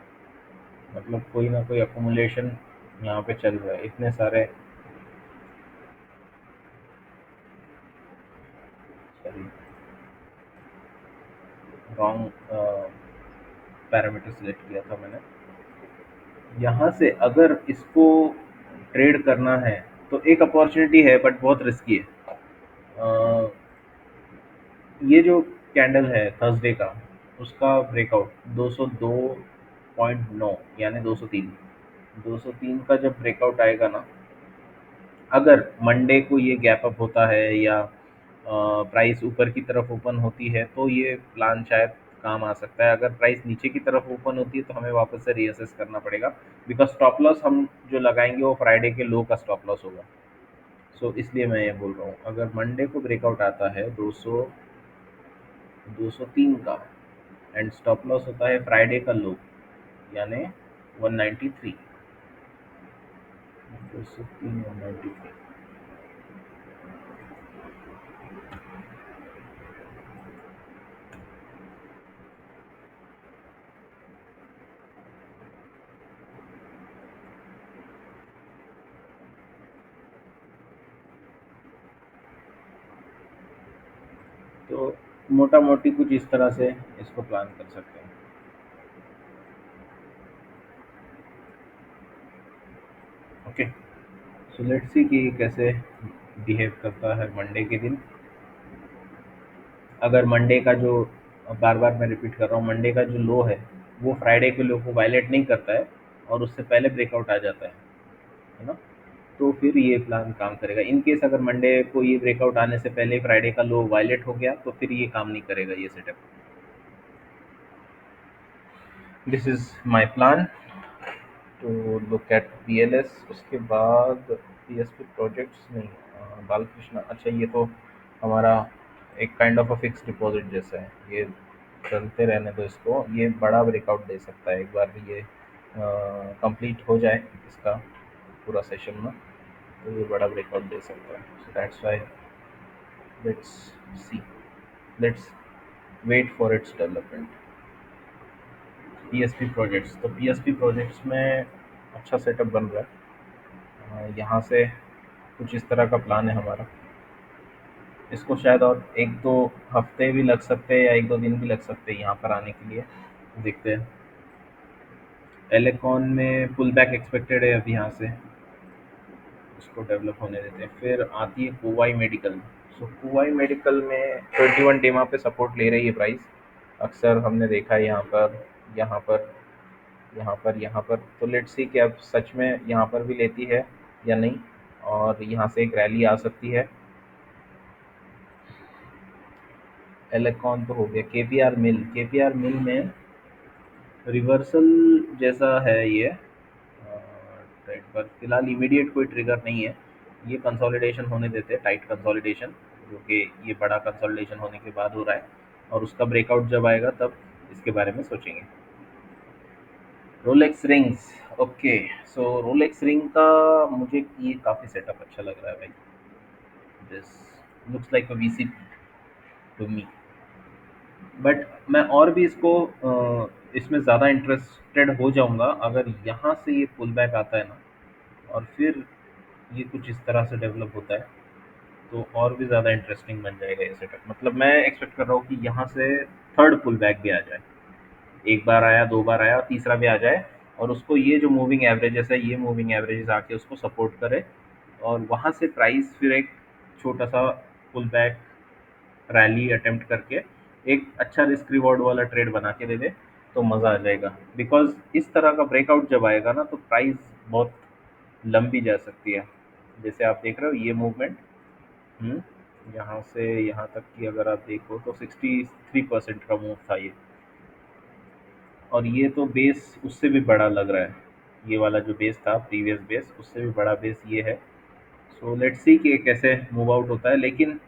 मतलब कोई ना कोई अकोमुलेशन यहाँ पे चल रहा है, इतने सारे। सॉरी, रॉन्ग पैरामीटर सिलेक्ट किया था मैंने। यहाँ से अगर इसको ट्रेड करना है तो एक अपॉर्चुनिटी है, बट बहुत रिस्की है। ये जो कैंडल है थर्सडे का, उसका ब्रेकआउट 202.9 यानी 203, 203 का जब ब्रेकआउट आएगा ना, अगर मंडे को ये गैप अप होता है या प्राइस ऊपर की तरफ ओपन होती है, तो ये प्लान शायद काम आ सकता है। अगर प्राइस नीचे की तरफ ओपन होती है तो हमें वापस से रीअसेस करना पड़ेगा, बिकॉज स्टॉप लॉस हम जो लगाएंगे वो फ्राइडे के लो का स्टॉप लॉस होगा। सो इसलिए मैं ये बोल रहा हूँ, अगर मंडे को ब्रेकआउट आता है 203 का, एंड स्टॉप लॉस होता है फ्राइडे का लो यानी 193, 203 193, तो मोटा मोटी कुछ इस तरह से इसको प्लान कर सकते हैं। ओके, सो लेट्स सी कि कैसे बिहेव करता है मंडे के दिन। अगर मंडे का जो, बार बार मैं रिपीट कर रहा हूँ, मंडे का जो लो है वो फ्राइडे के लो को वायलेट नहीं करता है और उससे पहले ब्रेकआउट आ जाता है ना, तो फिर ये प्लान काम करेगा। इन केस अगर मंडे को ये ब्रेकआउट आने से पहले फ्राइडे का लो वायलेट हो गया तो फिर ये काम नहीं करेगा ये setup. This is my plan to look at PLS. उसके बाद पीएसपी प्रोजेक्ट्स नहीं, बालकृष्ण, अच्छा ये तो हमारा एक kind of a fix deposit जैसा है, ये चलते रहने दो इसको। ये बड़ा ब्रेकआउट दे सकता है एक बार भी ये कंप्लीट हो जाए इसका पूरा सेशन में, तो ये बड़ा ब्रेकआउट दे सकता है। So that's why let's see, let's wait for its development. PSP projects, तो पीएसपी प्रोजेक्ट्स में अच्छा सेटअप बन रहा है। यहाँ से कुछ इस तरह का प्लान है हमारा। इसको शायद और एक दो हफ्ते भी लग सकते हैं या एक दो दिन भी लग सकते हैं यहाँ पर आने के लिए, देखते हैं। एलेकॉन में पुल बैक एक्सपेक्टेड है अभी यहाँ से, उसको डेवलप होने देते हैं। फिर आती है कोवाई मेडिकल। सो कोवाई मेडिकल में 21 डेमा पे सपोर्ट ले रही है प्राइस, अक्सर हमने देखा है यहाँ पर, यहाँ पर, यहाँ पर। तो लेट्स सी कि अब सच में यहाँ पर भी लेती है या नहीं, और यहाँ से एक रैली आ सकती है। एलेकॉन तो हो गया। केपीआर मिल में रिवर्सल जैसा है ये ट्रेड पर। फिलहाल इमीडिएट कोई ट्रिगर नहीं है, ये कंसोलिडेशन होने देते हैं, टाइट कंसोलिडेशन, जो कि ये बड़ा कंसोलिडेशन होने के बाद हो रहा है, और उसका ब्रेकआउट जब आएगा तब इसके बारे में सोचेंगे। Rolex rings, okay. So Rolex ring का मुझे ये काफ़ी सेटअप अच्छा लग रहा है भाई। This looks like a VC to me, but मैं और भी इसको इसमें ज़्यादा इंटरेस्टेड हो जाऊंगा अगर यहाँ से ये पुल बैक आता है ना, और फिर ये कुछ इस तरह से डेवलप होता है, तो और भी ज़्यादा इंटरेस्टिंग बन जाएगा ये सेटअप। मतलब मैं एक्सपेक्ट कर रहा हूँ कि यहाँ से थर्ड पुल बैक भी आ जाए, एक बार आया, दो बार आया, और तीसरा भी आ जाए, और उसको ये जो मूविंग एवरेजेस है, ये मूविंग एवरेजेस आके उसको सपोर्ट करे, और वहाँ से प्राइस फिर एक छोटा सा पुल बैक रैली अटेम्प्ट करके एक अच्छा रिस्क रिवॉर्ड वाला ट्रेड बना के दे दे, तो मज़ा आ जाएगा। बिकॉज इस तरह का ब्रेकआउट जब आएगा ना तो प्राइस बहुत लंबी जा सकती है। जैसे आप देख रहे हो ये मूवमेंट, हम्म, यहाँ से यहाँ तक की अगर आप देखो तो 63% का मूव था ये, और ये तो बेस उससे भी बड़ा लग रहा है। ये वाला जो बेस था, प्रीवियस बेस, उससे भी बड़ा बेस ये है। सो लेट्स सी कि ये कैसे मूव आउट होता है। लेकिन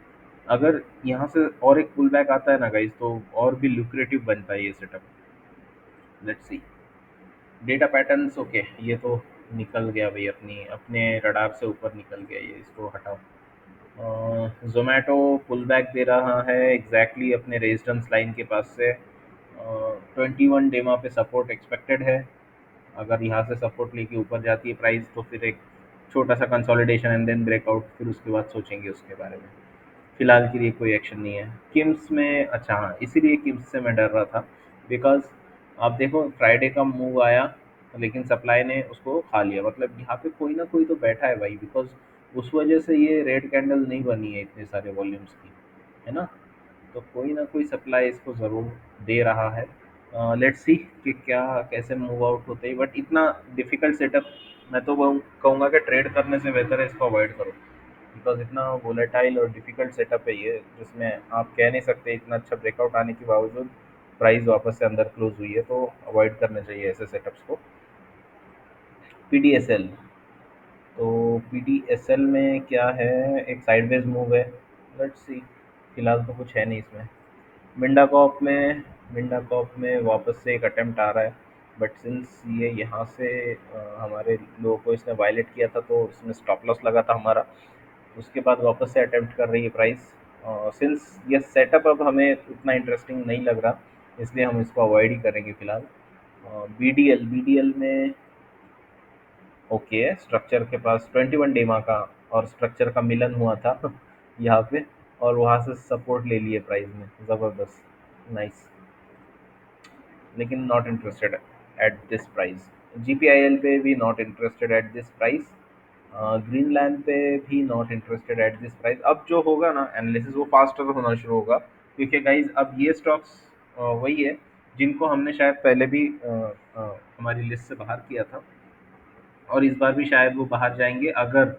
अगर यहाँ से और एक पुल बैक आता है ना गाइस, तो और भी लुक्रेटिव बनता है ये setup. Let's see. Data patterns, okay, ये तो निकल गया भाई, अपनी अपने रडार से ऊपर निकल गया ये, इसको हटाओ। जोमेटो पुल बैक दे रहा है एग्जैक्टली अपने रेजिस्टेंस लाइन के पास से। 21 डेमा पे सपोर्ट एक्सपेक्टेड है। अगर यहाँ से सपोर्ट लेके ऊपर जाती है प्राइस तो फिर एक छोटा सा कंसोलिडेशन एंड देन ब्रेकआउट, फिर उसके बाद सोचेंगे उसके बारे में। फिलहाल के लिए कोई एक्शन नहीं है। किम्स में, अच्छा हाँ, इसीलिए किम्स से मैं डर रहा था, बिकॉज आप देखो फ्राइडे का मूव आया, लेकिन सप्लाई ने उसको खा लिया। मतलब यहाँ पे कोई ना कोई तो बैठा है भाई, बिकॉज उस वजह से ये रेड कैंडल नहीं बनी है इतने सारे वॉल्यूम्स की, है ना। तो कोई ना कोई सप्लाई इसको ज़रूर दे रहा है। लेट्स सी कि क्या कैसे मूव आउट होते हैं, बट इतना डिफ़िकल्ट सेटअप, मैं तो कहूँगा कि ट्रेड करने से बेहतर है इसको अवॉइड करो, बिकॉज इतना वोलेटाइल और डिफ़िकल्ट सेटअप है ये, जिसमें आप कह नहीं सकते इतना अच्छा ब्रेकआउट आने के बावजूद प्राइस वापस से अंदर क्लोज हुई है, तो अवॉइड करना चाहिए ऐसे सेटअप्स को। पीडीएसएल, तो पीडीएसएल में क्या है, एक साइडवेज मूव है। लेट्स सी, फिलहाल तो कुछ है नहीं इसमें। मिंडा कॉप में वापस से एक अटेम्प्ट आ रहा है, बट सिंस ये यहाँ से हमारे लोगों को इसने वायलेट किया था तो इसमें स्टॉप लॉस लगा था हमारा। उसके बाद वापस से अटेम्प्ट कर रही है प्राइस। सिंस ये सेटअप अब हमें उतना इंटरेस्टिंग नहीं लग रहा, इसलिए हम इसको अवॉइड ही करेंगे फिलहाल। बीडीएल में ओके, स्ट्रक्चर के पास 21 डेमा का और स्ट्रक्चर का मिलन हुआ था यहाँ पे, और वहाँ से सपोर्ट ले लिए प्राइस में, ज़बरदस्त, नाइस। लेकिन not interested at this price. जीपीआईएल पे भी not interested at this price. Green land पे भी not interested at this price. अब जो होगा ना एनालिसिस, वो फास्टर होना शुरू होगा, क्योंकि गाइज अब ये स्टॉक्स वही है जिनको हमने शायद पहले भी हमारी लिस्ट से बाहर किया था, और इस बार भी शायद वो बाहर जाएँगे अगर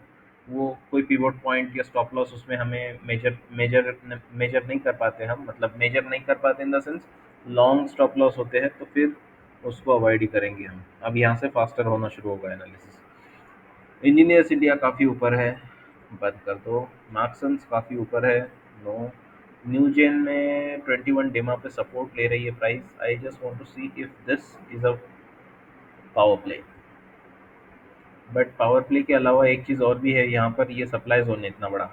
वो कोई पिवट पॉइंट या स्टॉप लॉस उसमें हमें मेजर नहीं कर पाते हम, मतलब मेजर नहीं कर पाते in the sense long stop loss होते हैं, तो फिर उसको अवॉइड ही करेंगे हम। अब यहाँ से फास्टर होना शुरू होगा एनालिसिस। इंजीनियर्स इंडिया काफ़ी ऊपर है, बंद कर दो। मार्क्सन्स काफ़ी ऊपर है, नो। न्यूजेन में 21 डेमा पे सपोर्ट ले रही है price. I just want to see if this is a power play. But power play के अलावा एक चीज़ और भी है यहाँ पर, ये सप्लाई जोन है इतना बड़ा,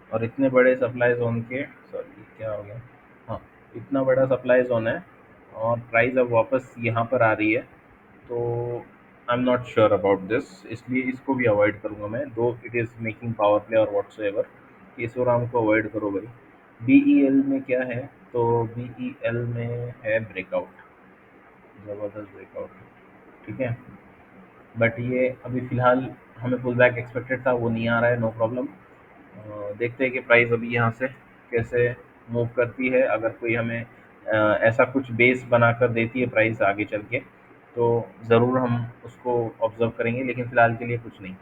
और इतने बड़े सप्लाई जोन के, सॉरी क्या हो गया, हाँ, इतना बड़ा सप्लाई जोन है और प्राइस अब वापस यहाँ पर आ रही है, तो I am not sure about this, इसलिए इसको भी अवॉइड करूँगा मैं, दो it is making power play और व्हाट्स एवर। इस राम को अवॉइड करो भाई। बी ई एल में क्या है, तो बी ई एल में है ब्रेकआउट, ज़बरदस्त ब्रेकआउट, ठीक है। बट ये अभी फ़िलहाल हमें पुल बैक एक्सपेक्टेड था, वो नहीं आ रहा है, नो प्रॉब्लम। देखते हैं कि प्राइस अभी यहाँ से कैसे मूव करती है। अगर कोई हमें ऐसा कुछ बेस बनाकर देती है प्राइस आगे चल के, तो ज़रूर हम उसको ऑब्जर्व करेंगे, लेकिन फ़िलहाल के लिए कुछ नहीं।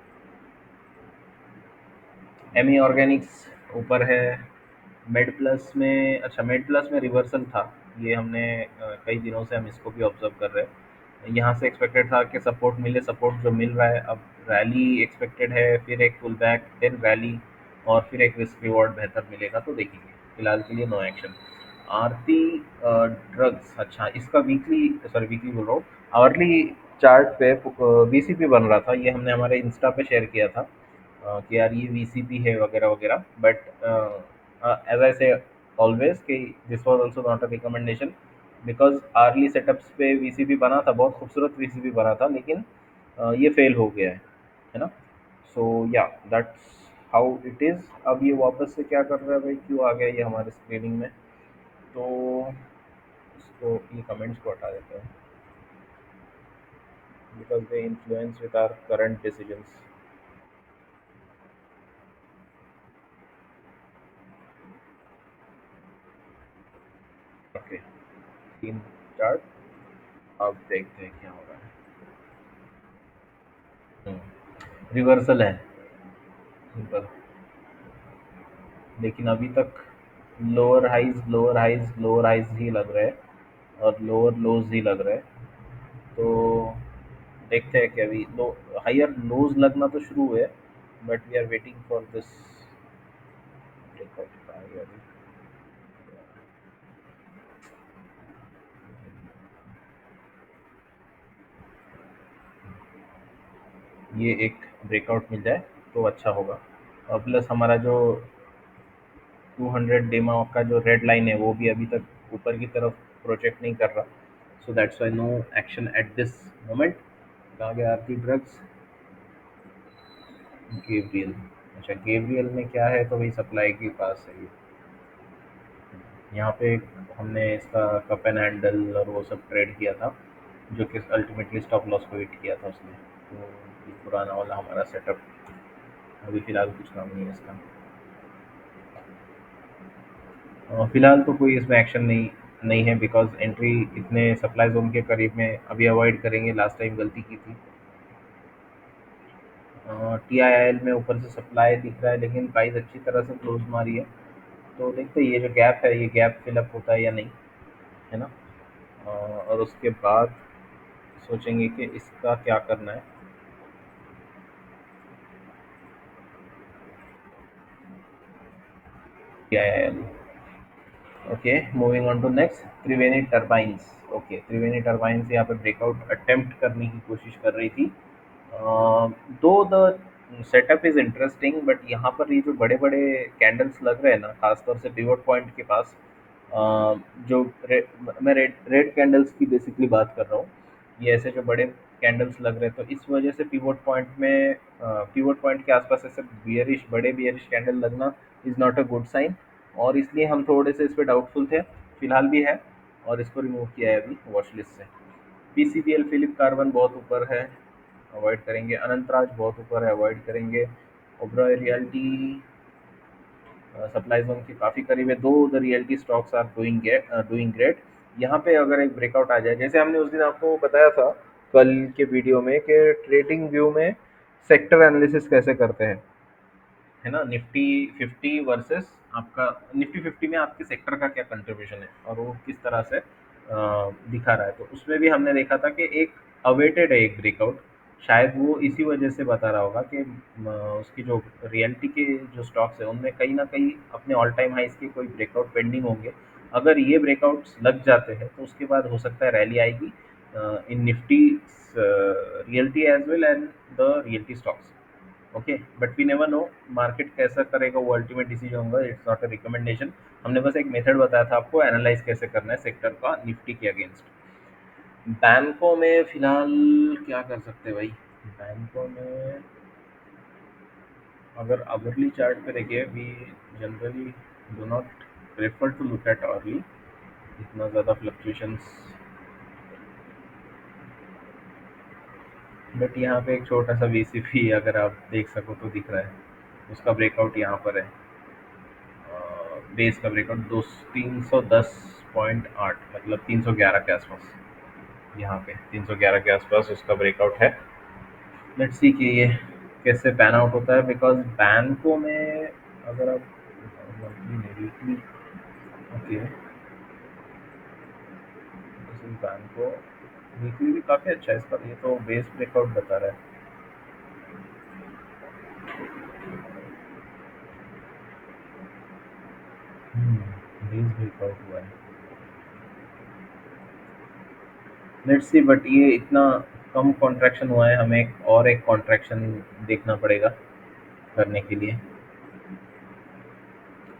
एमी ऑर्गेनिक्स ऊपर है। मेड प्लस में, अच्छा मेड प्लस में रिवर्सल था, ये हमने कई दिनों से हम इसको भी ऑब्जर्व कर रहे हैं। यहाँ से एक्सपेक्टेड था कि सपोर्ट मिले, सपोर्ट जो मिल रहा है, अब रैली एक्सपेक्टेड है, फिर एक पुल बैक, फिर रैली, और फिर एक रिस्क रिवॉर्ड बेहतर मिलेगा तो देखेंगे। फिलहाल के लिए नो एक्शन। आरती ड्रग्स, अच्छा इसका वीकली, सॉरी वीकली बोल रहा हूँ, आवरली चार्ट पे बीसीपी बन रहा था, ये हमने हमारे इंस्टा पे शेयर किया था कि यार ये वीसीपी है वगैरह वगैरह, but as I say always कि this was also not a recommendation, because early setups पे वीसीपी बना था, बहुत खूबसूरत वीसीपी बना था, लेकिन ये फेल हो गया है ना। सो या दैट्स हाउ इट इज़। अब ये वापस से क्या कर रहा है भाई, क्यों आ गया ये हमारे स्क्रीनिंग में, तो इसको, ये कमेंट्स को हटा देते हैं, because they influence with our current decisions. Okay, तीन चार्ट, अब देखते हैं क्या हो रहा है। रिवर्सल है इन पर, लेकिन अभी तक lower highs lower highs lower highs ही लग रहे हैं और लोअर लोज ही लग रहे हैं, तो देखते हैं कि अभी लो हायर लोज लगना तो शुरू हुए, but we are waiting for this breakout. ये एक ब्रेकआउट मिल जाए तो अच्छा होगा, और प्लस हमारा जो 200 डेमा का जो रेड लाइन है वो भी अभी तक ऊपर की तरफ प्रोजेक्ट नहीं कर रहा, so that's why no action at this moment. कहाँ गया आरती ड्रग्स, गेब्रियल, अच्छा गेब्रियल में क्या है, तो वही सप्लाई के पास है ये। यहाँ पे हमने इसका कप एंड हैंडल और वो सब ट्रेड किया था, जो कि अल्टीमेटली स्टॉप लॉस को हिट किया था उसने, तो ये पुराना वाला हमारा सेटअप अभी फ़िलहाल कुछ काम नहीं है इसका। फ़िलहाल तो कोई इसमें एक्शन नहीं नहीं है, बिकॉज़ एंट्री इतने सप्लाई ज़ोन के करीब में अभी अवॉइड करेंगे, लास्ट टाइम गलती की थी। टीआईएल में ऊपर से सप्लाई दिख रहा है, लेकिन प्राइस अच्छी तरह से क्लोज मारी है, तो देखते हैं ये जो गैप है, ये गैप फिलअप होता है या नहीं, है ना। और उसके बाद सोचेंगे कि इसका क्या करना है। TIL, okay, moving on to next, Triveni turbines. Okay, Triveni turbines यहाँ पे ब्रेकआउट अटेम्प्ट करने की कोशिश कर रही थी, दो the setup is interesting, but यहाँ पर ये जो बड़े बड़े कैंडल्स लग रहे हैं ना, खासतौर से पिवट पॉइंट के पास, जो मैं रेड रेड कैंडल्स की बेसिकली बात कर रहा हूँ, ये ऐसे जो बड़े कैंडल्स लग रहे हैं, तो इस वजह से पिवट पॉइंट के आसपास ऐसे बियरिश, बड़े बियरिश कैंडल लगना is not a good sign, और इसलिए हम थोड़े से इस पर डाउटफुल थे, फिलहाल भी है, और इसको रिमूव किया है अभी वॉच लिस्ट से। पीसीबीएल फिलिप कार्बन बहुत ऊपर है, अवॉइड करेंगे। अनंतराज बहुत ऊपर है, अवॉइड करेंगे। ओबरॉय रियल्टी सप्लाई जोन के काफ़ी करीब है, though the realty stocks are doing great. यहाँ पे अगर एक ब्रेकआउट आ जाए, जैसे हमने उस दिन आपको बताया था कल के वीडियो में कि ट्रेडिंग व्यू में सेक्टर एनालिसिस कैसे करते हैं, है ना। निफ्टी 50 वर्सेस आपका निफ्टी 50 में आपके सेक्टर का क्या कंट्रीब्यूशन है और वो किस तरह से दिखा रहा है। तो उसमें भी हमने देखा था कि एक अवेटेड है एक ब्रेकआउट, शायद वो इसी वजह से बता रहा होगा कि उसकी जो रियलिटी के जो स्टॉक्स है उनमें कहीं ना कहीं अपने ऑल टाइम हाइस के कोई ब्रेकआउट पेंडिंग होंगे। अगर ये ब्रेकआउट्स लग जाते हैं तो उसके बाद हो सकता है रैली आएगी in Nifty realty as well and the realty stocks. Okay, but we never know market कैसा करेगा, वो अल्टीमेट डिसीजन होगा, इट्स नॉट अ रिकमेंडेशन। हमने बस एक मेथड बताया था आपको एनालाइज कैसे करना है सेक्टर का निफ्टी के अगेंस्ट। बैंकों में फिलहाल क्या कर सकते हैं भाई। बैंकों में अगर अवर्ली चार्ट पे देखिए, we generally do not prefer to look at early, इतना ज़्यादा फ्लक्चुएशंस। बट यहाँ पे एक छोटा सा वीसीपी अगर आप देख सको तो दिख रहा है, उसका ब्रेकआउट यहाँ पर है। बेस का ब्रेकआउट दो 310.8 मतलब 311 के आसपास, यहाँ पे 311 के आसपास उसका ब्रेकआउट है। लेट्स सी कि ये कैसे पैन आउट होता है, बिकॉज बैंकों में अगर आप मंथली नहीं वीकली, ओके, बैंको वीकली भी काफ़ी अच्छा है इसका, ये तो बेस ब्रेकआउट बता रहा है। बेस ब्रेकआउट हुआ है। लेट्स सी, बट ये इतना कम कॉन्ट्रैक्शन हुआ है, हमें और एक कॉन्ट्रैक्शन देखना पड़ेगा करने के लिए।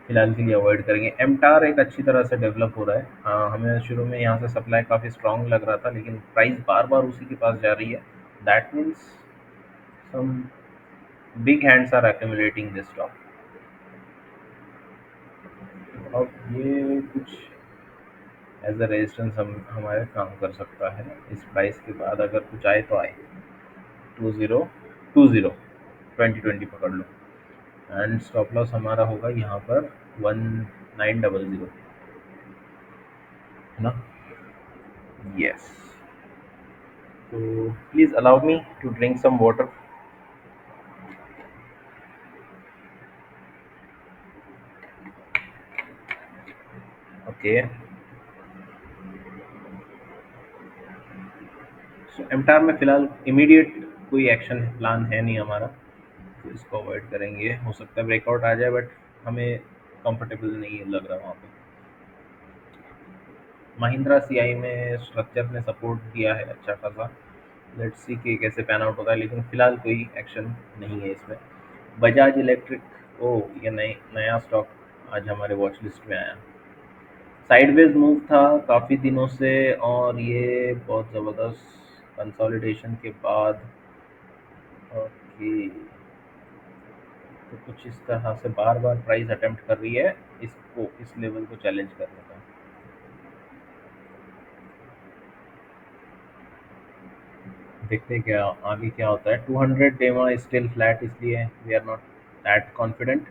फिलहाल के लिए अवॉइड करेंगे। एमटार एक अच्छी तरह से डेवलप हो रहा है। हाँ, हमें शुरू में यहाँ से सप्लाई काफ़ी स्ट्रांग लग रहा था, लेकिन प्राइस बार बार उसी के पास जा रही है। That means some big hands are accumulating this stock. अब ये कुछ एज अ रेजिस्टेंस हम हमारे काम कर सकता है। इस प्राइस के बाद अगर कुछ आए तो आए। 2020 2020 पकड़ लो, एंड स्टॉप लॉस हमारा होगा यहाँ पर 1900, है ना। यस, तो please allow me to drink some water. Okay, so MTAR में फिलहाल इमीडिएट कोई एक्शन प्लान है नहीं हमारा, तो इसको अवॉइड करेंगे। हो सकता है ब्रेकआउट आ जाए, बट हमें कंफर्टेबल नहीं लग रहा वहाँ पे। महिंद्रा सीआई में स्ट्रक्चर ने सपोर्ट दिया है अच्छा खासा। लेट्स सी कि कैसे पैन आउट होता है, लेकिन फिलहाल कोई एक्शन नहीं है इसमें। बजाज इलेक्ट्रिक, ओ, ये नया स्टॉक आज हमारे वॉच लिस्ट में आया। साइडवेज मूव था काफ़ी दिनों से, और ये बहुत ज़बरदस्त कंसोलिडेशन के बाद, ओके, तो कुछ इस तरह से बार बार प्राइस अटेम्प्ट कर रही है इसको, इस लेवल को चैलेंज करने का। देखते हैं क्या आगे क्या होता है। 200 डेमा स्टिल फ्लैट, इसलिए we are not that confident,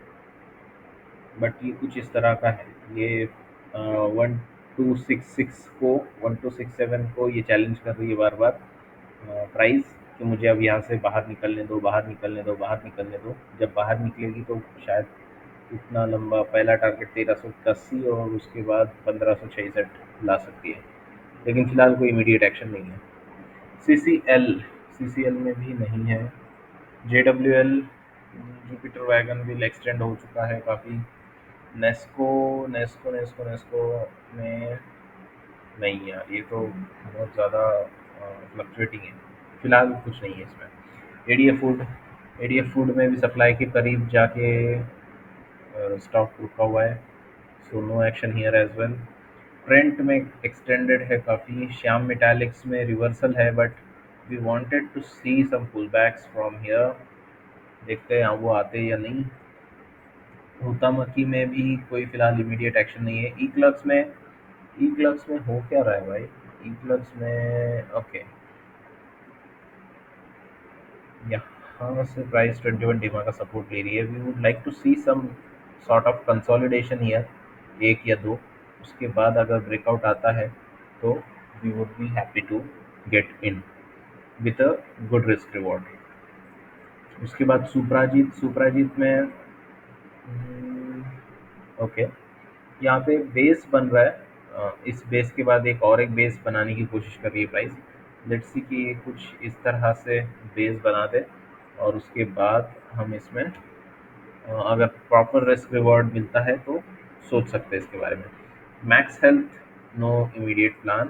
but ये कुछ इस तरह का है। ये 1266 को, 1267 को ये चैलेंज कर रही है बार बार प्राइस, कि मुझे अब यहाँ से बाहर निकलने दो, बाहर निकलने दो, बाहर निकलने दो। जब बाहर निकलेगी तो शायद इतना लंबा पहला टारगेट 1380 और उसके बाद 1566 ला सकती है, लेकिन फिलहाल कोई इमीडिएट एक्शन नहीं है। सीसीएल, सीसीएल में भी नहीं है। जेडब्ल्यूएल, जुपिटर वैगन व्हील एक्सटेंड हो चुका है काफ़ी। नेस्को, नेस्को में नहीं यार, ये तो बहुत ज़्यादा फ्लक्चुएटिंग है, फिलहाल कुछ नहीं है इसमें। एडीएफ फूड में भी सप्लाई के करीब जाके स्टॉक रुका हुआ है, so no action here as well. Trent में एक्सटेंडेड है काफ़ी। श्याम मेटालिक्स में रिवर्सल है, but we wanted to see some pull backs from here. देखते हैं वो आते या नहीं। हुतामकी में भी कोई फिलहाल इमीडिएट एक्शन नहीं है। ई क्लर्क्स में हो क्या रहा है भाई। ई क्लर्क्स में ओके, यहाँ से प्राइस 21 डीमा का सपोर्ट ले रही है। We would like to see some sort of consolidation here, एक या दो। उसके बाद अगर ब्रेकआउट आता है तो we would be happy to get in. With a good risk reward. उसके बाद सुप्राजीत, सुप्राजीत में ओके, यहाँ पे बेस बन रहा है। इस बेस के बाद एक बेस बनाने की कोशिश कर रही है प्राइस। लेट्स सी कि ये कुछ इस तरह से बेस बना दे, और उसके बाद हम इसमें अगर प्रॉपर रिस्क रिवॉर्ड मिलता है तो सोच सकते हैं इसके बारे में। Max health, no immediate plan.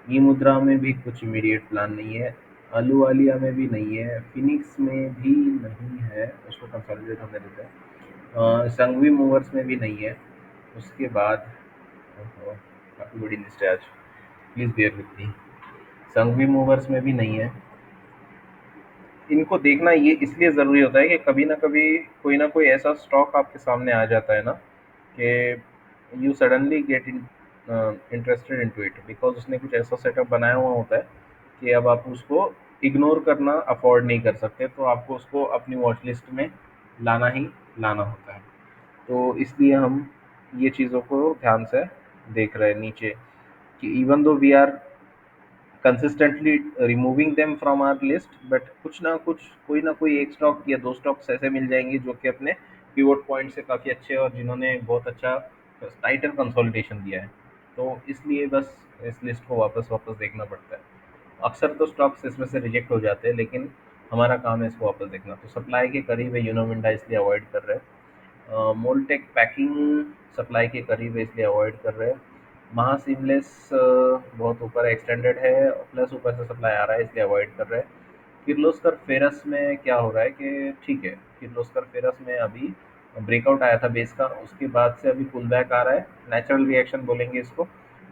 EMudhra में भी कुछ इमीडिएट प्लान नहीं है। अहलूवालिया में भी नहीं है। फिनिक्स में भी नहीं है, उसको कंसोलिडेट होने देते हैं। संघवी मूवर्स में भी नहीं है। उसके बाद काफ़ी बड़ी लिस्ट है आज, please bear with me. Sanghvi Movers में भी नहीं है। इनको देखना ये इसलिए ज़रूरी होता है कि कभी ना कभी कोई ना कोई ऐसा स्टॉक आपके सामने आ जाता है ना, कि you suddenly get in interested into it, because उसने कुछ ऐसा सेटअप बनाया हुआ होता है कि अब आप उसको इग्नोर करना अफोर्ड नहीं कर सकते, तो आपको उसको अपनी वॉच लिस्ट में लाना ही लाना होता है। तो इसलिए हम ये चीज़ों को ध्यान से देख रहे हैं नीचे, कि even though we are consistently removing them from our list, but कुछ ना कुछ, कोई ना कोई एक स्टॉक या दो स्टॉक्स ऐसे मिल जाएंगे जो कि अपने पिवोट पॉइंट से काफ़ी अच्छे हैं और जिन्होंने बहुत अच्छा टाइटर कंसोलिडेशन दिया है। तो इसलिए बस इस लिस्ट को वापस वापस देखना पड़ता है। अक्सर तो स्टॉक्स इसमें से रिजेक्ट हो जाते हैं, लेकिन हमारा काम है इसको वापस देखना। तो सप्लाई के करीब है यूनोमिंडा, इसलिए अवॉइड कर रहे हैं। मोलटेक पैकिंग सप्लाई के करीब है, इसलिए अवॉइड कर रहे हैं। महासीमलेस बहुत ऊपर एक्सटेंडेड है, प्लस ऊपर से सप्लाई आ रहा है, इसलिए अवॉइड कर रहे हैं। किर्लोस्कर फेरस में क्या हो रहा है कि ठीक है, किर्लोस्कर फेरस में अभी ब्रेकआउट आया था बेस का, उसके बाद से अभी पुल बैक आ रहा है, नेचुरल रिएक्शन बोलेंगे इसको,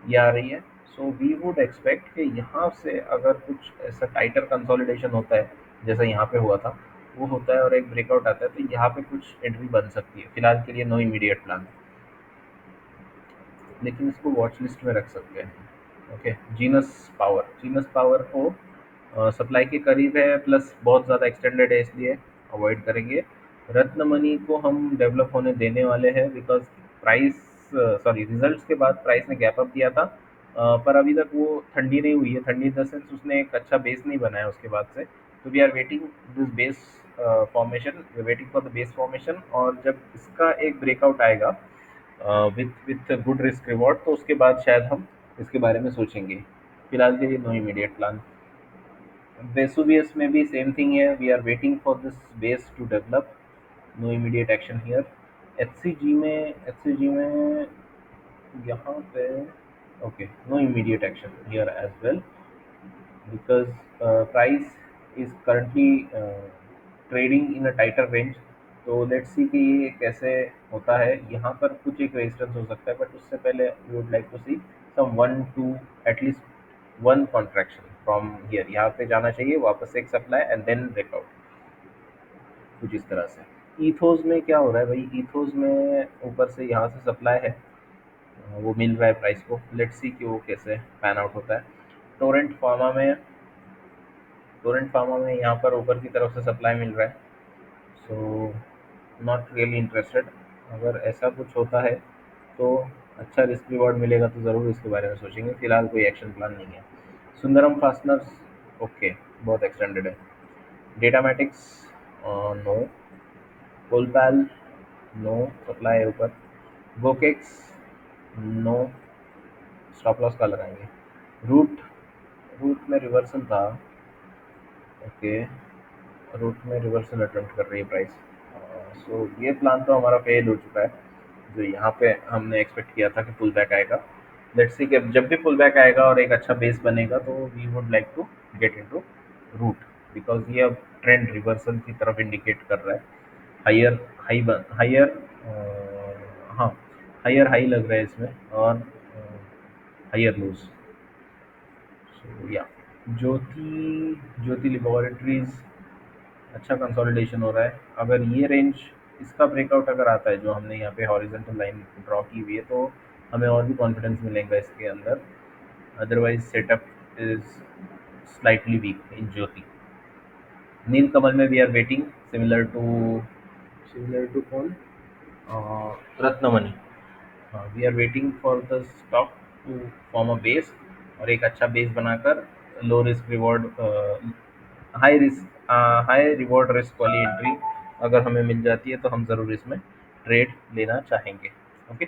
ये आ रही है। सो वी वुड एक्सपेक्ट कि यहाँ से अगर कुछ ऐसा टाइटर कंसोलिडेशन होता है जैसा यहाँ पे हुआ था, वो होता है और एक ब्रेकआउट आता है, तो यहाँ पे कुछ एंट्री बन सकती है। फिलहाल के लिए नो इमीडिएट प्लान, लेकिन इसको वॉच लिस्ट में रख सकते हैं। Okay, genus power, genus power को सप्लाई के करीब है, प्लस बहुत ज़्यादा एक्सटेंडेड है, इसलिए अवॉइड करेंगे। रत्नमणि को हम डेवलप होने देने वाले हैं, बिकॉज प्राइस, सॉरी, रिजल्ट्स के बाद प्राइस ने गैप अप दिया था, पर अभी तक वो ठंडी नहीं हुई है। ठंडी इन द सेंस उसने एक अच्छा बेस नहीं बनाया उसके बाद से। तो we are waiting this base formation, waiting for the base formation, और जब इसका एक ब्रेकआउट आएगा with with good risk reward, तो उसके बाद शायद हम इसके बारे में सोचेंगे। फिलहाल के लिए नो इमीडिएट प्लान। वेसुवियस में भी सेम थिंग है, we are waiting for this base to develop, no immediate action here. H C G में यहाँ पे okay, no immediate action here as well, because price is currently trading in a tighter range। तो let's see कि ये कैसे होता है। यहाँ पर कुछ एक रेजिस्टेंस हो सकता है, बट उससे पहले we would like to see some one two, at least one contraction from here. यहाँ पे जाना चाहिए वापस एक सप्लाई एंड देन ब्रेकआउट, कुछ इस तरह से। ईथोस में क्या हो रहा है भाई, ईथोस में ऊपर से यहाँ से सप्लाई है, वो मिल रहा है प्राइस को। लेट्स सी कि वो कैसे पैन आउट होता है। टोरेंट फार्मा में, टोरेंट फार्मा में यहाँ पर ऊपर की तरफ से सप्लाई मिल रहा है, सो नॉट रियली इंटरेस्टेड। अगर ऐसा कुछ होता है तो अच्छा रिस्क रिवॉर्ड मिलेगा तो ज़रूर इसके बारे में सोचेंगे। फिलहाल कोई एक्शन प्लान नहीं है। सुंदरम फास्टनर्स ओके, बहुत एक्सटेंडेड है। Datamatics no. कोलपैल नो, सप्लाई है ऊपर। गोकेक्स नो, स्टॉप लॉस का लगाएंगे। रूट, रूट में रिवर्सल था, ओके, रूट में रिवर्सल अटेम्प्ट कर रही है प्राइस। सो ये प्लान तो हमारा फेल हो चुका है, जो यहाँ पे हमने एक्सपेक्ट किया था कि पुल बैक आएगा। लेट्स सी कि जब भी पुल बैक आएगा और एक अच्छा बेस बनेगा, तो we would like to get into route, because ये अब ट्रेंड रिवर्सल की तरफ इंडिकेट कर रहा है। हायर हायर, हाँ, हायर हाई लग रहा है इसमें, और हायर लूज। सो या ज्योति, ज्योति लेबोरेटरीज, अच्छा कंसोलिडेशन हो रहा है। अगर ये रेंज, इसका ब्रेकआउट अगर आता है जो हमने यहाँ पे हॉरिजॉन्टल लाइन ड्रॉ की हुई है, तो हमें और भी कॉन्फिडेंस मिलेगा इसके अंदर। Otherwise setup is slightly weak in Jyoti. Nilkamal में we are waiting, similar to कौन, Ratnamani. We are waiting for the stock to form a base, और एक अच्छा बेस बनाकर low risk reward high risk, high reward risk वाली entry अगर हमें मिल जाती है तो हम ज़रूर इसमें ट्रेड लेना चाहेंगे। ओके।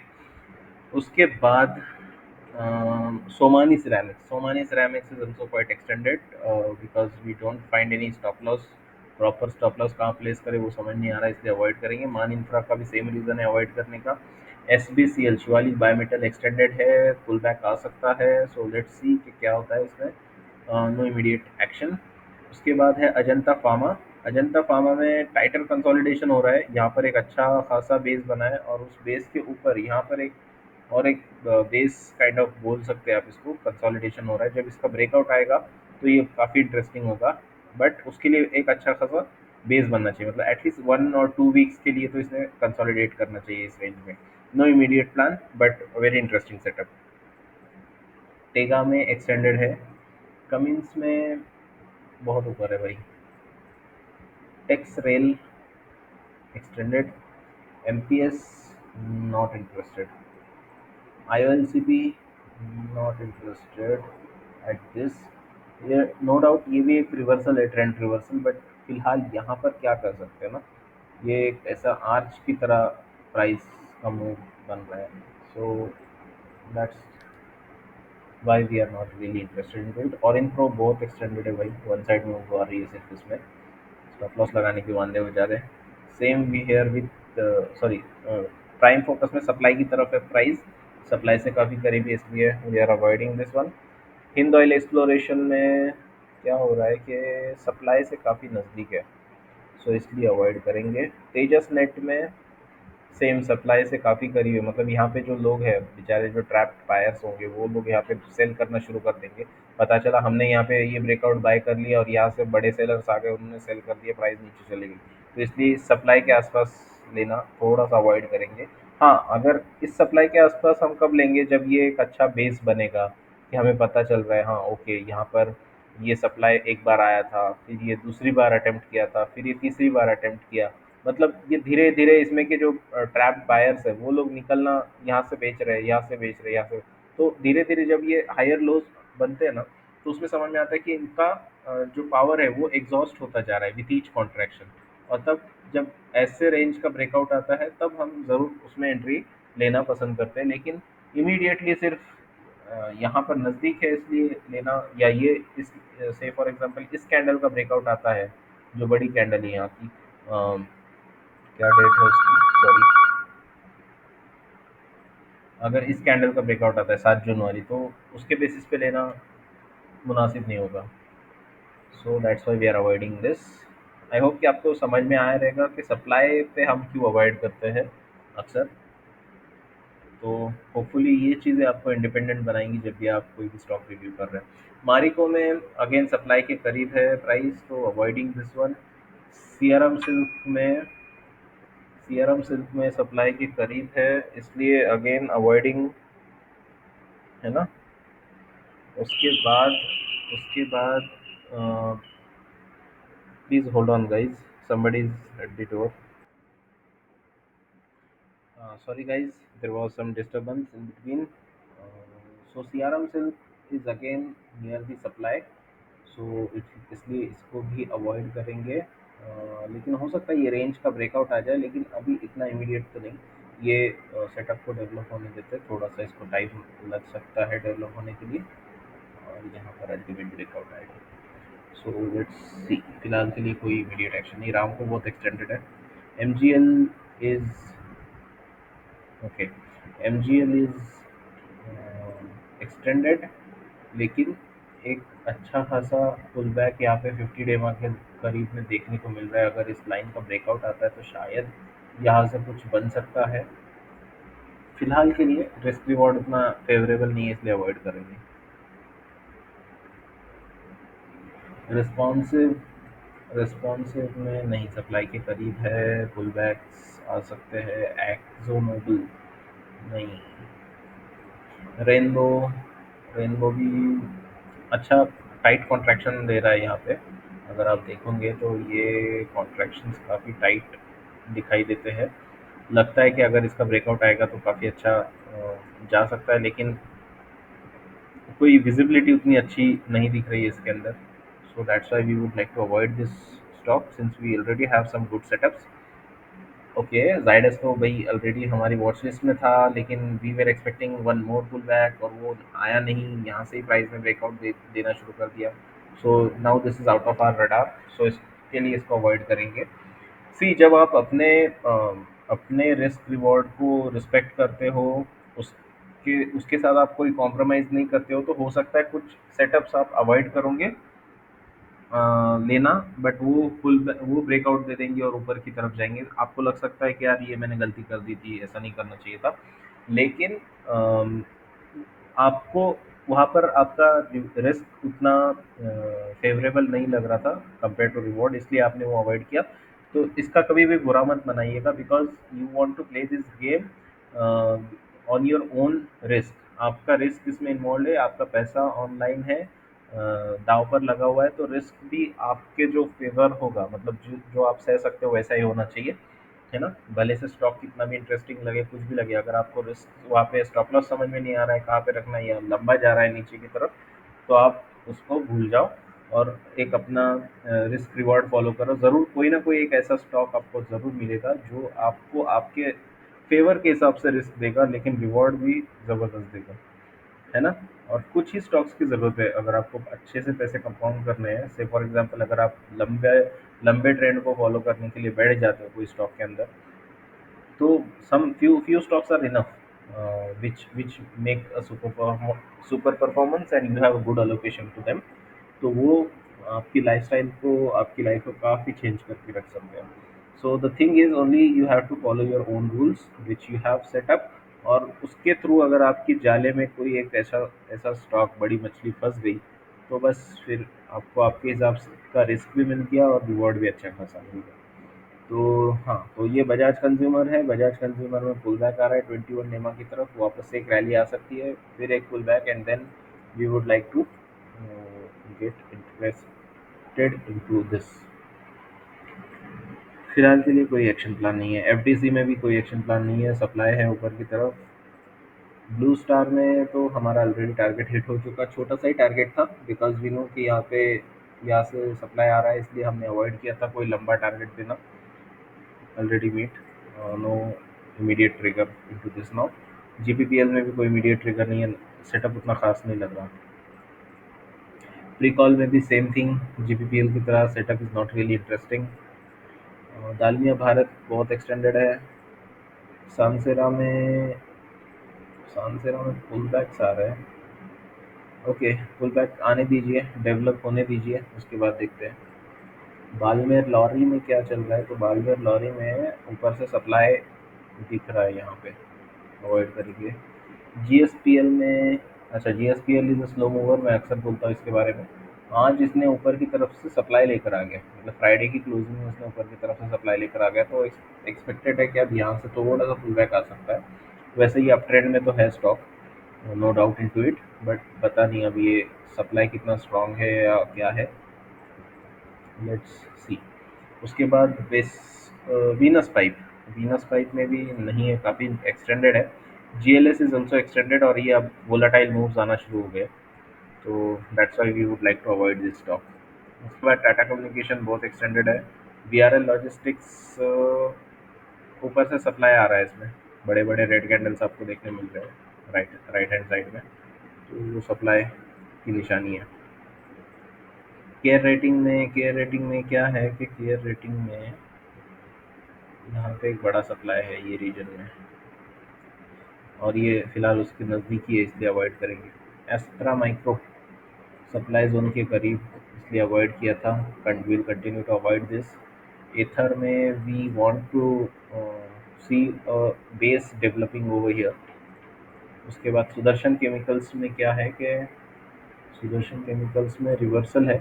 उसके बाद Somany Ceramics is also quite extended because we don't find any stop loss. Proper stop loss कहाँ प्लेस करें वो समझ नहीं आ रहा है, इसलिए अवॉइड करेंगे। मान इंफ्रा का भी सेम रीज़न है अवॉइड करने का। S B C L Shivalik Bimetal extended है, पुल बैक आ सकता है, सो लेट्स सी कि क्या होता है इसमें। No immediate action. उसके बाद है अजंता फार्मा। अजंता फार्मा में टाइटर कंसोलिडेशन हो रहा है, यहाँ पर एक अच्छा खासा बेस बना है और उस बेस के ऊपर यहाँ पर एक बेस काइंड ऑफ बोल सकते हैं आप इसको, कंसोलिडेशन हो रहा है। जब इसका ब्रेकआउट आएगा तो ये काफ़ी इंटरेस्टिंग होगा, बट उसके लिए एक अच्छा खासा बेस बनना चाहिए, मतलब एटलीस्ट 1 और 2 वीक्स के लिए तो इसने कंसोलिडेट करना चाहिए इस रेंज में। No immediate plan but very interesting setup. Tega में एक्सटेंडेड है। कमिंस में बहुत ऊपर है भाई। Tex rail extended. MPS not interested. IOLCP not interested at this. ये नो डाउट ये भी एक रिवर्सल है, ट्रेंड रिवर्सल, बट फिलहाल यहाँ पर क्या कर सकते हैं ना, ये एक ऐसा आर्च की तरह प्राइस का मूव बन रहा है। So that's why we are not really interested in it. और इन प्रो बहुत एक्सटेंडेड है भाई, वन साइड मूव आ रही है सिर्फ इसमें, स्टॉप लॉस लगाने के वांदे हो जा रहे हैं। Same we here with sorry, Prime Focus में सप्लाई की तरफ है प्राइस, सप्लाई से काफ़ी करीबी है, इसलिए we are avoiding this one. Hind Oil Exploration में क्या हो रहा है कि सप्लाई से काफ़ी नज़दीक है, सो इसलिए अवॉइड करेंगे। तेजस नेट में सेम सप्लाई से काफ़ी करीब है, मतलब यहाँ पे जो लोग हैं बेचारे, जो ट्रैप्ड बायर्स होंगे वो लोग यहाँ पे सेल करना शुरू कर देंगे। पता चला हमने यहाँ पे ये ब्रेकआउट बाय कर लिया और यहाँ से बड़े सेलर्स आ गए, उन्होंने सेल कर दिया, प्राइस नीचे चली गई। तो इसलिए सप्लाई के आसपास लेना थोड़ा सा अवॉइड करेंगे। हाँ, अगर इस सप्लाई के आसपास हम कब लेंगे, जब ये एक अच्छा बेस बनेगा कि हमें पता चल रहा है हाँ ओके यहाँ पर ये सप्लाई एक बार आया था, फिर ये दूसरी बार अटेम्प्ट किया था, फिर ये तीसरी बार अटेम्प्ट किया, मतलब ये धीरे धीरे इसमें के जो ट्रैप बायर्स है वो लोग निकलना, यहाँ से बेच रहे हैं, यहाँ से बेच रहे हैं, यहाँ से, तो धीरे धीरे जब ये हायर लोज बनते हैं ना, तो उसमें समझ में आता है कि इनका जो पावर है वो एग्जॉस्ट होता जा रहा है विथ ईच कॉन्ट्रैक्शन। और तब जब ऐसे रेंज का ब्रेकआउट आता है तब हम ज़रूर उसमें एंट्री लेना पसंद करते हैं, लेकिन इमीडिएटली सिर्फ यहाँ पर नज़दीक है इसलिए लेना, या ये इस से फॉर एग्जांपल इस कैंडल का ब्रेकआउट आता है, जो बड़ी कैंडल है यहाँ की, क्या डेट है उसकी, सॉरी, अगर इस कैंडल का ब्रेकआउट आता है 7 जून वाली, तो उसके बेसिस पे लेना मुनासिब नहीं होगा। So that's why we are avoiding this. I hope कि आपको समझ में आया रहेगा कि सप्लाई पे हम क्यों अवॉइड करते हैं अक्सर। तो होपफुली ये चीज़ें आपको इंडिपेंडेंट बनाएंगी जब भी आप कोई भी स्टॉक रिव्यू कर रहे हैं। मारिको में अगेन सप्लाई के करीब है प्राइस, तो avoiding this one. CRM silk में सीआरएम सिल्क में सप्लाई के करीब है, इसलिए अगेन अवॉइडिंग, है ना। उसके बाद उसके बाद please hold on guys, somebody is at the door. Sorry guys, there was some disturbance in between. So CRM silk is again near the supply, so इसलिए इसको भी अवॉइड करेंगे। लेकिन हो सकता है ये रेंज का ब्रेकआउट आ जाए, लेकिन अभी इतना इमीडिएट तो नहीं। ये सेटअप को डेवलप होने देते हैं, थोड़ा सा इसको टाइम लग सकता है डेवलप होने के लिए, और यहाँ पर अल्टीमेट ब्रेकआउट आएगा। सो लेट्स सी, फिलहाल के लिए कोई इमीडिएट एक्शन नहीं। राम को बहुत एक्सटेंडेड है। M G L is okay. M G L is extended, लेकिन एक अच्छा खासा पुल बैक यहाँ पे 50 डे के करीब में देखने को मिल रहा है। अगर इस लाइन का ब्रेकआउट आता है तो शायद यहाँ से कुछ बन सकता है। फिलहाल के लिए रिस्क रिवॉर्ड उतना फेवरेबल नहीं है, इसलिए अवॉइड करेंगे। रिस्पॉन्सिव रिस्पॉन्सिव में नहीं, सप्लाई के करीब है, पुल बैक्स आ सकते हैं। एक्जो मोबिल नहीं। रेनबो रेनबो भी अच्छा टाइट कॉन्ट्रैक्शन दे रहा है यहाँ पे। अगर आप देखोगे तो ये कॉन्ट्रैक्शंस काफ़ी टाइट दिखाई देते हैं। लगता है कि अगर इसका ब्रेकआउट आएगा तो काफ़ी अच्छा जा सकता है, लेकिन कोई विजिबिलिटी उतनी अच्छी नहीं दिख रही है इसके अंदर। So that's why we would like to avoid this stock since we already have some good setups. Okay, Zydus तो भई ऑलरेडी हमारी वॉच लिस्ट में था, लेकिन we were expecting one more pull back और वो आया नहीं, यहाँ से ही प्राइस में ब्रेकआउट देना शुरू कर दिया। So now this is out of our radar, so इसके लिए इसको अवॉइड करेंगे। सी जब आप अपने रिस्क रिवॉर्ड को रिस्पेक्ट करते हो, उसके उसके साथ आप कोई कॉम्प्रोमाइज़ नहीं करते हो, तो हो सकता है कुछ सेटअप्स आप अवॉइड करोगे लेना, बट वो ब्रेकआउट दे देंगे और ऊपर की तरफ जाएँगे। आपको लग सकता है कि यार ये मैंने गलती कर दी थी, ऐसा नहीं करना चाहिए था। लेकिन आपको वहाँ पर आपका रिस्क उतना फ़ेवरेबल नहीं लग रहा था कंपेयर टू रिवॉर्ड, इसलिए आपने वो अवॉइड किया। तो इसका कभी भी बुरा मत मनाइएगा, because you want to play this game on your own risk. आपका रिस्क इसमें इन्वॉल्व्ड है, आपका पैसा ऑनलाइन है, दांव पर लगा हुआ है, तो रिस्क भी आपके जो फ़ेवर होगा, मतलब जो आप सह सकते हो वैसा ही होना चाहिए, है ना? भले से स्टॉक कितना भी इंटरेस्टिंग लगे, कुछ भी लगे, अगर आपको रिस्क वहाँ पे स्टॉप लॉस समझ में नहीं आ रहा है, कहाँ पे रखना है या लंबा जा रहा है नीचे की तरफ, तो आप उसको भूल जाओ और एक अपना रिस्क रिवॉर्ड फॉलो करो। ज़रूर कोई ना कोई एक ऐसा स्टॉक आपको ज़रूर मिलेगा जो आपको आपके फ़ेवर के हिसाब से रिस्क देगा, लेकिन रिवॉर्ड भी ज़बरदस्त देगा, है ना? और कुछ ही स्टॉक्स की ज़रूरत है अगर आपको अच्छे से पैसे कंपाउंड करने हैं। से फॉर एग्ज़ाम्पल अगर आप लंबे लंबे ट्रेंड को फॉलो करने के लिए बैठ जाते हो कोई स्टॉक के अंदर, तो some few stocks are enough, which make a super performance and you have a good allocation to them, तो वो आपकी लाइफस्टाइल को, आपकी लाइफ को काफ़ी चेंज करके रख सकते हैं। So the thing is only you have to follow your own rules which you have set up, और उसके थ्रू अगर आपकी जाले में कोई एक ऐसा ऐसा स्टॉक, बड़ी मछली फंस गई, तो बस फिर आपको आपके हिसाब से का रिस्क भी मिल गया और रिवॉर्ड भी अच्छा खासा मिल गया। तो हाँ, तो ये बजाज कंज्यूमर है। बजाज कंज्यूमर में पुल बैक आ रहा है 21 नेमा की तरफ, वापस से एक रैली आ सकती है, फिर एक pull back and then we would like to get interested into this. फिलहाल के लिए कोई एक्शन प्लान नहीं है, एफडीसी में भी कोई एक्शन प्लान नहीं है, सप्लाई है ऊपर की तरफ। ब्लू स्टार में तो हमारा ऑलरेडी टारगेट हिट हो चुका, छोटा सा ही टारगेट था, बिकॉज वी नो कि यहाँ से सप्लाई आ रहा है, इसलिए हमने अवॉइड किया था कोई लंबा टारगेट देना। Already meet, no immediate trigger into this now. GPPL में भी कोई इमीडिएट ट्रिगर नहीं है, सेटअप उतना खास नहीं लग रहा। प्री कॉल में भी सेम थिंग, जीपीपीएल की तरह setup is not really interesting. Dalmia Bharat बहुत एक्सटेंडेड है। सांसेरा में पुल बैक्स आ रहे हैं। ओके, पुल बैक आने दीजिए, डेवलप होने दीजिए, उसके बाद देखते हैं। बालमेर लॉरी में क्या चल रहा है, तो बालमेर लॉरी में ऊपर से सप्लाई दिख रहा है यहाँ पे, अवॉइड करिए। जीएसपीएल में, अच्छा GSPL is a slow mover, मैं अक्सर बोलता हूँ इसके बारे में। आज इसने ऊपर की तरफ से सप्लाई लेकर आ गया, मतलब फ्राइडे की क्लोजिंग में उसने ऊपर की तरफ से सप्लाई लेकर आ गया, तो एक्सपेक्टेड है कि अब यहाँ से थोड़ा सा पुल बैक आ सकता है। वैसे ही अप ट्रेंड में तो है stock, no doubt into it, but पता नहीं अब ये सप्लाई कितना स्ट्रांग है या क्या है, लेट्स सी। उसके बाद वीनस पाइप में भी नहीं है, काफ़ी एक्सटेंडेड है। जीएलएस इज ऑल्सो एक्सटेंडेड और ये अब वोलाटाइल मूव्स आना शुरू हो गए, तो that's why we would like to avoid this stock. उसके बाद टाटा कम्युनिकेशन बहुत एक्सटेंडेड है। वीआरएल लॉजिस्टिक्स ऊपर से सप्लाई आ रहा है, इसमें बड़े बड़े रेड कैंडल्स आपको देखने मिल रहे हैं राइट हैंड साइड में, तो वो सप्लाई की निशानी है। केयर रेटिंग में क्या है कि केयर रेटिंग में यहाँ पे एक बड़ा सप्लाई है ये रीजन में, और ये फिलहाल उसके नज़दीकी है, इसलिए अवॉइड करेंगे। एस्ट्रा माइक्रो सप्लाई जोन के करीब, इसलिए अवॉइड किया था, will continue to avoid this. Ather में we want to see base developing over here. उसके बाद सुदर्शन केमिकल्स में क्या है कि सुदर्शन केमिकल्स में रिवर्सल है।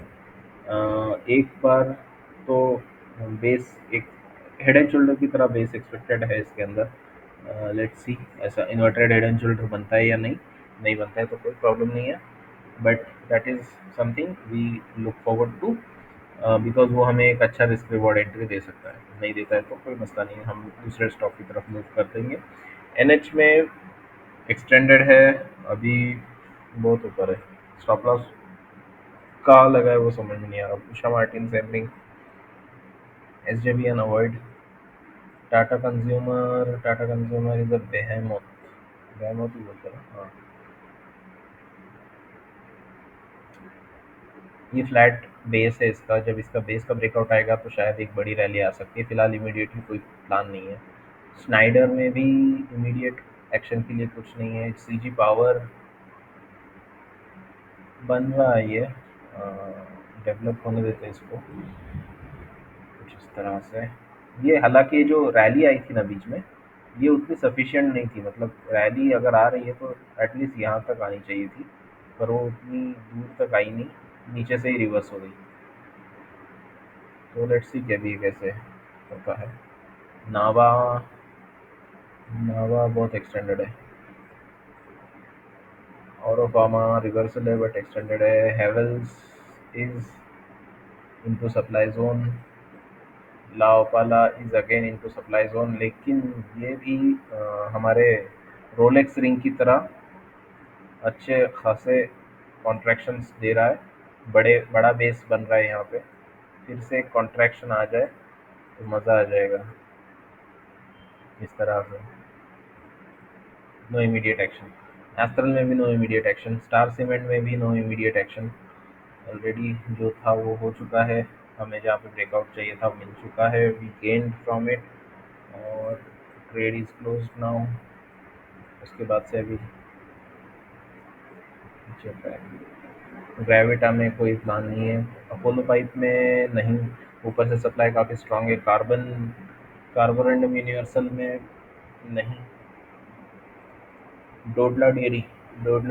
एक बार तो बेस एक हेड एंड शोल्डर की तरह बेस एक्सपेक्टेड है इसके अंदर। लेट्स सी ऐसा इन्वर्टेड हेड एंड शोल्डर बनता है या नहीं, नहीं बनता है तो कोई प्रॉब्लम नहीं है, but that is something we look forward to, because वो हमें एक अच्छा रिस्क रिवॉर्ड एंट्री दे सकता है। नहीं देता है तो कोई मसला नहीं है, हम दूसरे स्टॉक की तरफ मूव कर देंगे। एनएच में एक्सटेंडेड है, अभी बहुत ऊपर है, स्टॉप लॉस कहाँ लगा है वो समझ में नहीं आ रहा। उषा मार्टिन सैमलिंग, SJVN avoid, Tata consumer is a behemoth. Behemoth ही बोलते हैं ना? हाँ। ये फ्लैट बेस है इसका, जब इसका बेस का ब्रेकआउट आएगा तो शायद एक बड़ी रैली आ सकती है। फिलहाल इमीडिएटली कोई प्लान नहीं है। स्नाइडर में भी इमीडिएट एक्शन के लिए कुछ नहीं है। CG पावर बन रहा है ये, डेवलप होने देते हैं इसको कुछ इस तरह से। ये हालांकि जो रैली आई थी ना बीच में, ये उतनी सफिशिएंट नहीं थी। मतलब रैली अगर आ रही है तो एटलीस्ट यहाँ तक आनी चाहिए थी, पर वो उतनी दूर तक आई नहीं, नीचे से ही रिवर्स हो गई। तो लेट्स सी क्या भी कैसे होता है। नावा, नावा बहुत एक्सटेंडेड है। औरोफामा रिवर्सल है बट एक्सटेंडेड है। Havells is into supply zone. Laopala is again into supply zone, लेकिन ये भी हमारे रोलेक्स रिंग की तरह अच्छे खासे कॉन्ट्रैक्शंस दे रहा है। बड़ा बेस बन रहा है यहाँ पे। फिर से कॉन्ट्रैक्शन आ जाए तो मज़ा आ जाएगा इस तरह से। No immediate action. एस्ट्रल में भी no immediate action, Star Cement में भी नो इमीडिएट एक्शन। ऑलरेडी जो था वो हो चुका है। हमें जहाँ पे ब्रेकआउट चाहिए था मिल चुका है, वी गेन्ड फ्रॉम इट, और ट्रेड इज क्लोज नाउ। उसके बाद से अभी ग्रेविटा में कोई प्लान नहीं है। अपोलो पाइप में नहीं। ऊपर से सप्लाई काफ़ी स्ट्रांग है। कार्बोरंडम यूनिवर्सल में नहीं। डोडला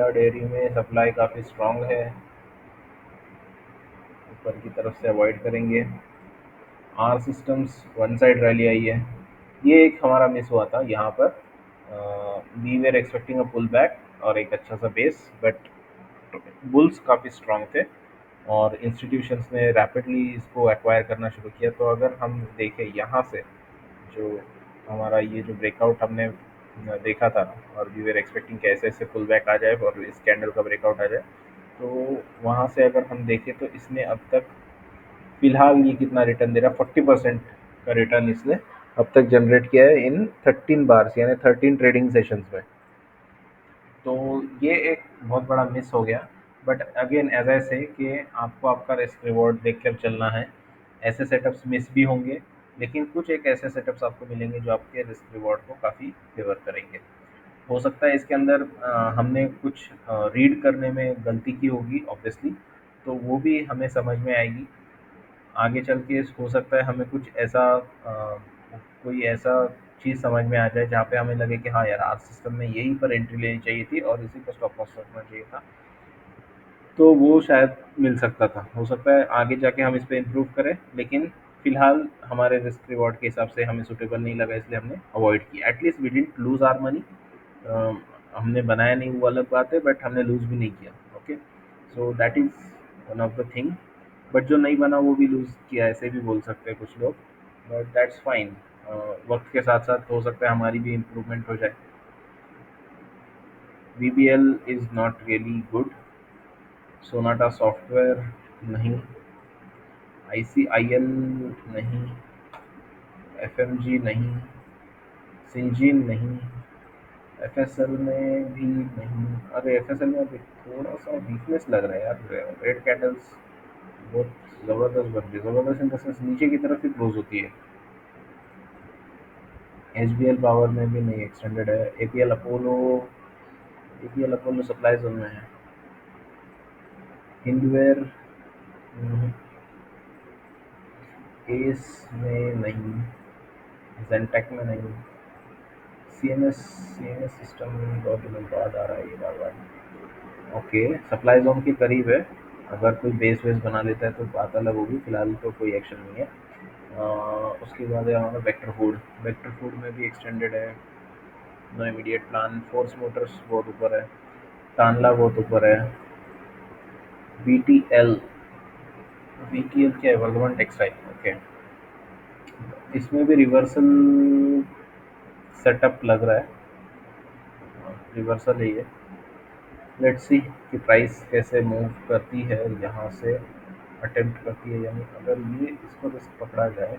डेयरी में सप्लाई काफ़ी स्ट्रांग है, ऊपर की तरफ से अवॉइड करेंगे। R systems one side rally आई है। ये एक हमारा मिस हुआ था यहाँ पर। We were expecting a pull back और एक अच्छा सा बेस, बट बुल्स काफ़ी स्ट्रांग थे और इंस्टीट्यूशंस ने रैपिडली इसको एक्वायर करना शुरू किया। तो अगर हम देखें यहाँ से, जो हमारा ये जो ब्रेकआउट हमने देखा था, और वी वर एक्सपेक्टिंग कि ऐसे ऐसे पुल बैक आ जाए और इस कैंडल का ब्रेकआउट आ जाए, तो वहाँ से अगर हम देखें तो इसने अब तक फिलहाल ये कितना रिटर्न दे रहा है, 40% का रिटर्न इसने अब तक जनरेट किया है इन 13 बार्स, यानी 13 ट्रेडिंग सेशंस में। तो ये एक बहुत बड़ा मिस हो गया। बट अगेन एज आई से कि आपको आपका रिस्क रिवॉर्ड देख कर चलना है। ऐसे सेटअप्स मिस भी होंगे, लेकिन कुछ एक ऐसे सेटअप्स आपको मिलेंगे जो आपके रिस्क रिवॉर्ड को काफ़ी फेवर करेंगे। हो सकता है इसके अंदर हमने कुछ रीड करने में गलती की होगी ऑब्वियसली, तो वो भी हमें समझ में आएगी आगे चल के। हो सकता है हमें कुछ ऐसा कोई ऐसा चीज़ समझ में आ जाए जहाँ पे हमें लगे कि हाँ यार, आज सिस्टम में यहीं पर एंट्री लेनी चाहिए थी और इसी पर स्टॉप लॉस रखना चाहिए था, तो वो शायद मिल सकता था। हो सकता है आगे जाके हम इस पे इम्प्रूव करें, लेकिन फ़िलहाल हमारे रिस्क रिवॉर्ड के हिसाब से हमें सूटेबल नहीं लगा, इसलिए हमने अवॉइड किया। At least we didn't lose our money. हमने बनाया नहीं वो अलग बात है, बट हमने लूज़ भी नहीं किया। Okay, so that is one of the thing. But जो नहीं बना वो भी लूज़ किया, ऐसे भी बोल सकते हैं कुछ लोग, बट दैट्स फाइन। वक्त के साथ साथ हो सकता है हमारी भी इम्प्रूवमेंट हो जाए। VBL is not really good. Sonata software नहीं। ICIL नहीं। FMG नहीं। सिंजीन नहीं। FSL में भी नहीं। अरे FSL में अभी थोड़ा सा वीकनेस लग रहा है यार। रेड कैंडल्स बहुत ज़बरदस्त बन रही है। ज़बरदस्त इन द सेंस नीचे की तरफ ही क्लोज होती है। HBL पावर में भी नहीं, एक्सटेंडेड है। APL अपोलो सप्लाई जोन में है। हिंडवेयर एस में नहीं। जेनटेक में नहीं। CNS सिस्टम बहुत दिनों बाद आ रहा है ये बार बार। ओके, सप्लाई जोन के करीब है। अगर कोई बेस वेस बना लेता है तो बात अलग होगी, फिलहाल तो कोई एक्शन नहीं है। उसके बाद है हमारा वेक्टर फूड में भी एक्सटेंडेड है। No immediate plan. Force Motors बहुत ऊपर है। तानला बहुत ऊपर है। BTL, BTL क्या है? वर्धमान टेक्सटाइल। ओके, इसमें भी रिवर्सल सेटअप लग रहा है। रिवर्सल ही है। लेट्स सी कि प्राइस कैसे मूव करती है यहाँ से, अटेम्प्ट करती है, यानी अगर ये इसको रिस्क पकड़ा जाए,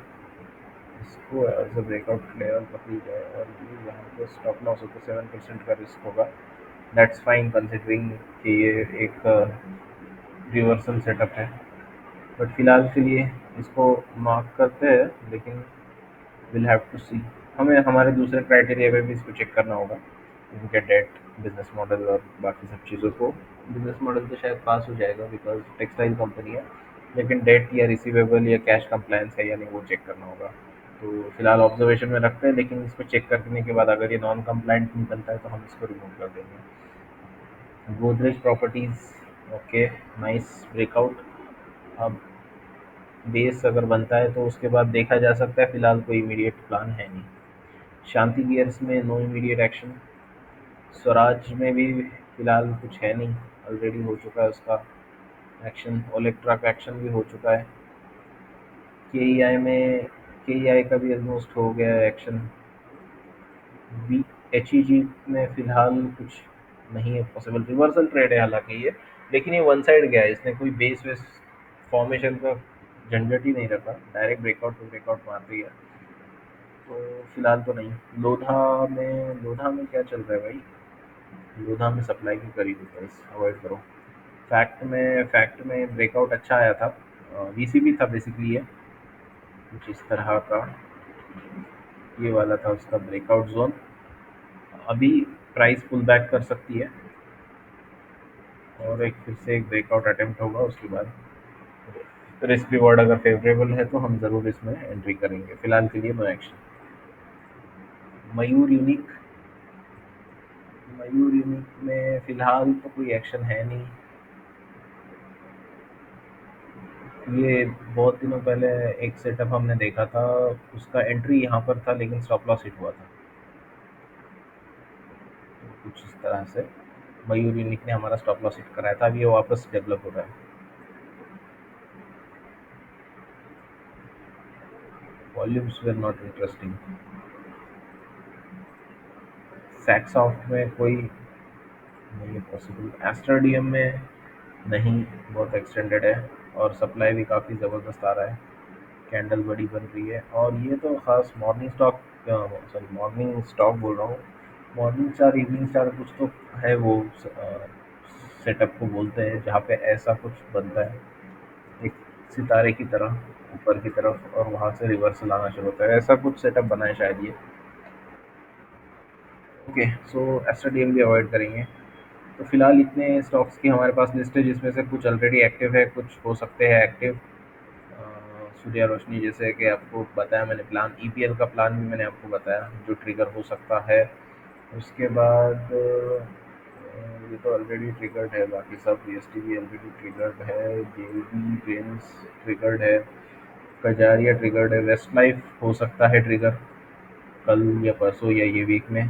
इसको एज अ ब्रेकआउट लेवल पकड़ी जाए और ये यहाँ पे स्टॉप लॉस हो तो 7% का रिस्क होगा। दैट्स फाइन कंसिडरिंग कि ये एक रिवर्सल सेटअप है, बट फिलहाल के लिए इसको मार्क करते हैं, लेकिन विल हैव टू सी। हमें हमारे दूसरे क्राइटेरिया पे भी इसको चेक करना होगा, इनके डेट, बिजनेस मॉडल और बाकी सब चीज़ों को। बिजनेस मॉडल तो शायद पास हो जाएगा बिकॉज टेक्सटाइल कंपनी है, लेकिन डेट या रिसीवेबल या कैश कंप्लायंस है या नहीं वो चेक करना होगा। तो फिलहाल ऑब्जर्वेशन में रखते हैं, लेकिन इसको चेक करने के बाद अगर ये नॉन कंप्लायंट निकलता है तो हम इसको रिमूव कर देंगे। Godrej properties, okay, nice breakout. अब बेस अगर बनता है तो उसके बाद देखा जा सकता है, फिलहाल कोई इमीडिएट प्लान है नहीं। शांति गियर्स में नो इमीडिएट एक्शन। स्वराज में भी फिलहाल कुछ है नहीं, ऑलरेडी हो चुका है उसका एक्शन। ओलेक्ट्रा का एक्शन भी हो चुका है। के ई आई में, के ई आई का भी ऑलमोस्ट हो गया है एक्शन। बी एच ई जी में फिलहाल कुछ नहीं है पॉसिबल, रिवर्सल ट्रेड है हालांकि ये, लेकिन ये वन साइड गया है, इसने कोई बेस वेस फॉर्मेशन का झंझट ही नहीं रखा, डायरेक्ट ब्रेकआउट टू ब्रेकआउट मार दिया। तो फिलहाल तो नहीं। लोधा में क्या चल रहा है भाई? लोधा में सप्लाई की करी थी प्राइस, अवॉइड करो। फैक्ट में ब्रेकआउट अच्छा आया था, वीसीबी था बेसिकली ये, कुछ इस तरह का। ये वाला था उसका ब्रेकआउट जोन। अभी प्राइस पुल बैक कर सकती है और एक फिर से एक ब्रेकआउट अटेम्प्ट होगा, उसके बाद रिस्क रिवॉर्ड अगर फेवरेबल है तो हम ज़रूर इसमें एंट्री करेंगे। फिलहाल के लिए नो एक्शन। मयूर यूनिक, मयूर यूनिक में फिलहाल तो कोई एक्शन है नहीं। ये बहुत दिनों पहले एक सेटअप हमने देखा था, उसका एंट्री यहाँ पर था लेकिन स्टॉप लॉस हिट हुआ था। तो कुछ इस तरह से मयूर यूनिक ने हमारा स्टॉप लॉस हिट कराया था, अभी ये वापस डेवलप हो रहा है। Volumes were not interesting. Saksoft में कोई नहीं है पॉसिबल। एस्ट्राडियम में नहीं, बहुत एक्सटेंडेड है और सप्लाई भी काफ़ी ज़बरदस्त आ रहा है, कैंडल बड़ी बन रही है। और ये तो ख़ास morning stock, sorry morning stock बोल रहा हूँ, मॉर्निंग स्टार इवनिंग स्टार कुछ तो है वो सेटअप को बोलते हैं, जहाँ पे ऐसा कुछ बनता है एक सितारे की तरह ऊपर की तरफ और वहाँ से रिवर्सल आना शुरू होता है, ऐसा कुछ सेटअप बना है शायद ये। ओके, सो एस्ट्राडियम भी अवॉइड करेंगे। तो फिलहाल इतने स्टॉक्स की हमारे पास लिस्ट है, जिसमें से कुछ ऑलरेडी एक्टिव है, कुछ हो सकते हैं एक्टिव। सूर्या रोशनी जैसे कि आपको बताया मैंने प्लान, ईपीएल का प्लान भी मैंने आपको बताया जो ट्रिगर हो सकता है। उसके बाद ये तो ऑलरेडी ट्रिगर्ड है, बाकी सब बीएसटी भी ऑलरेडी ट्रिगर्ड है, जेबी पेंस ट्रिगर्ड है, कजारिया ट्रिगर्ड है, वेस्ट लाइफ हो सकता है ट्रिगर कल या परसों या ये वीक में।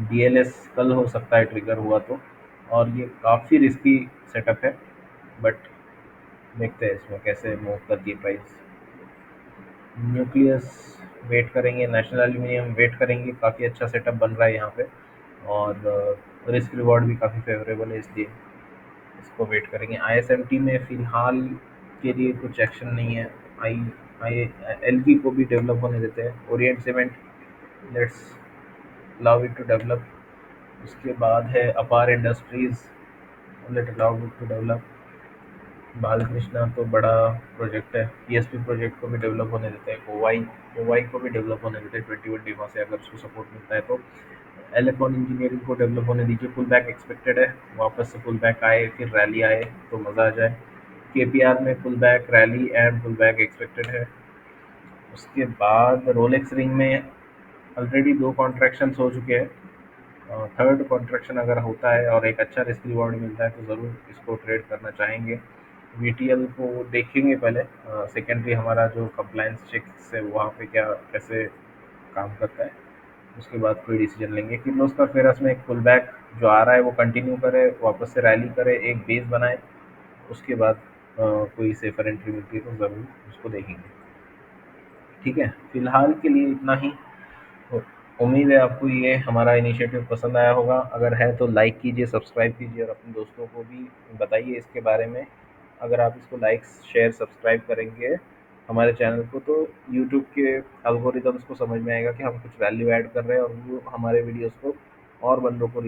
डीएलएस कल हो सकता है ट्रिगर हुआ तो, और ये काफ़ी रिस्की सेटअप है, बट देखते हैं इसमें कैसे मूव करती है प्राइस। न्यूक्लियस वेट करेंगे, नेशनल एल्यूमिनियम वेट करेंगे, काफ़ी अच्छा सेटअप बन रहा है यहाँ पे और रिस्क रिवॉर्ड भी काफ़ी फेवरेबल है, इसलिए इसको वेट करेंगे। आईएसएमटी में फ़िलहाल के लिए कुछ एक्शन नहीं है। आई आई एलगी को भी डेवलप होने देते हैं। Orient Cement, let's allow it to develop. उसके बाद है Apar Industries, let allow it to develop. Balkrishna तो बड़ा प्रोजेक्ट है, पीएसपी प्रोजेक्ट को भी डेवलप होने देते हैं। ओवाई, ओवाई को भी डेवलप होने देते हैं 2021 से, अगर उसको सपोर्ट मिलता है तो। एलेक्ट्रॉन इंजीनियरिंग को डेवलप होने दीजिए, पुल बैक एक्सपेक्टेड है, वापस से पुल बैक आए फिर रैली आए तो मज़ा आ जाए। केपीआर में pull back, rally and pull back expected है। उसके बाद रोलेक्स रिंग में ऑलरेडी 2 कॉन्ट्रैक्शंस हो चुके हैं, थर्ड कॉन्ट्रैक्शन अगर होता है और एक अच्छा रिस्क रिवॉर्ड मिलता है तो ज़रूर इसको ट्रेड करना चाहेंगे। वीटीएल को देखेंगे पहले, सेकेंडरी हमारा जो कंप्लायंस चेक्स है वहाँ पे क्या कैसे काम करता है, उसके बाद कोई डिसीजन लेंगे। किर्लोस्कर फेरस में एक पुल बैक जो आ रहा है वो कंटिन्यू करे, वापस से रैली करे, एक बेस बनाए, उसके बाद कोई सेफर एंट्री मिलती है तो ज़रूर उसको देखेंगे। ठीक है, फिलहाल के लिए इतना ही। उम्मीद है आपको ये हमारा इनिशिएटिव पसंद आया होगा। अगर है तो लाइक कीजिए, सब्सक्राइब कीजिए और अपने दोस्तों को भी बताइए इसके बारे में। अगर आप इसको लाइक, शेयर, सब्सक्राइब करेंगे हमारे चैनल को, तो यूट्यूब के एल्गोरिदम्स को समझ में आएगा कि हम कुछ वैल्यू ऐड कर रहे हैं और वो हमारे वीडियोस को और बंदों को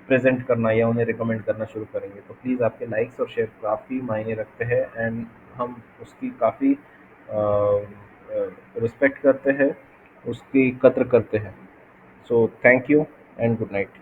प्रेज़ेंट करना या उन्हें रिकमेंड करना शुरू करेंगे। तो प्लीज़ आपके लाइक्स और शेयर काफ़ी मायने रखते हैं एंड हम उसकी काफ़ी रिस्पेक्ट करते हैं, उसकी कद्र करते हैं। So thank you and good night.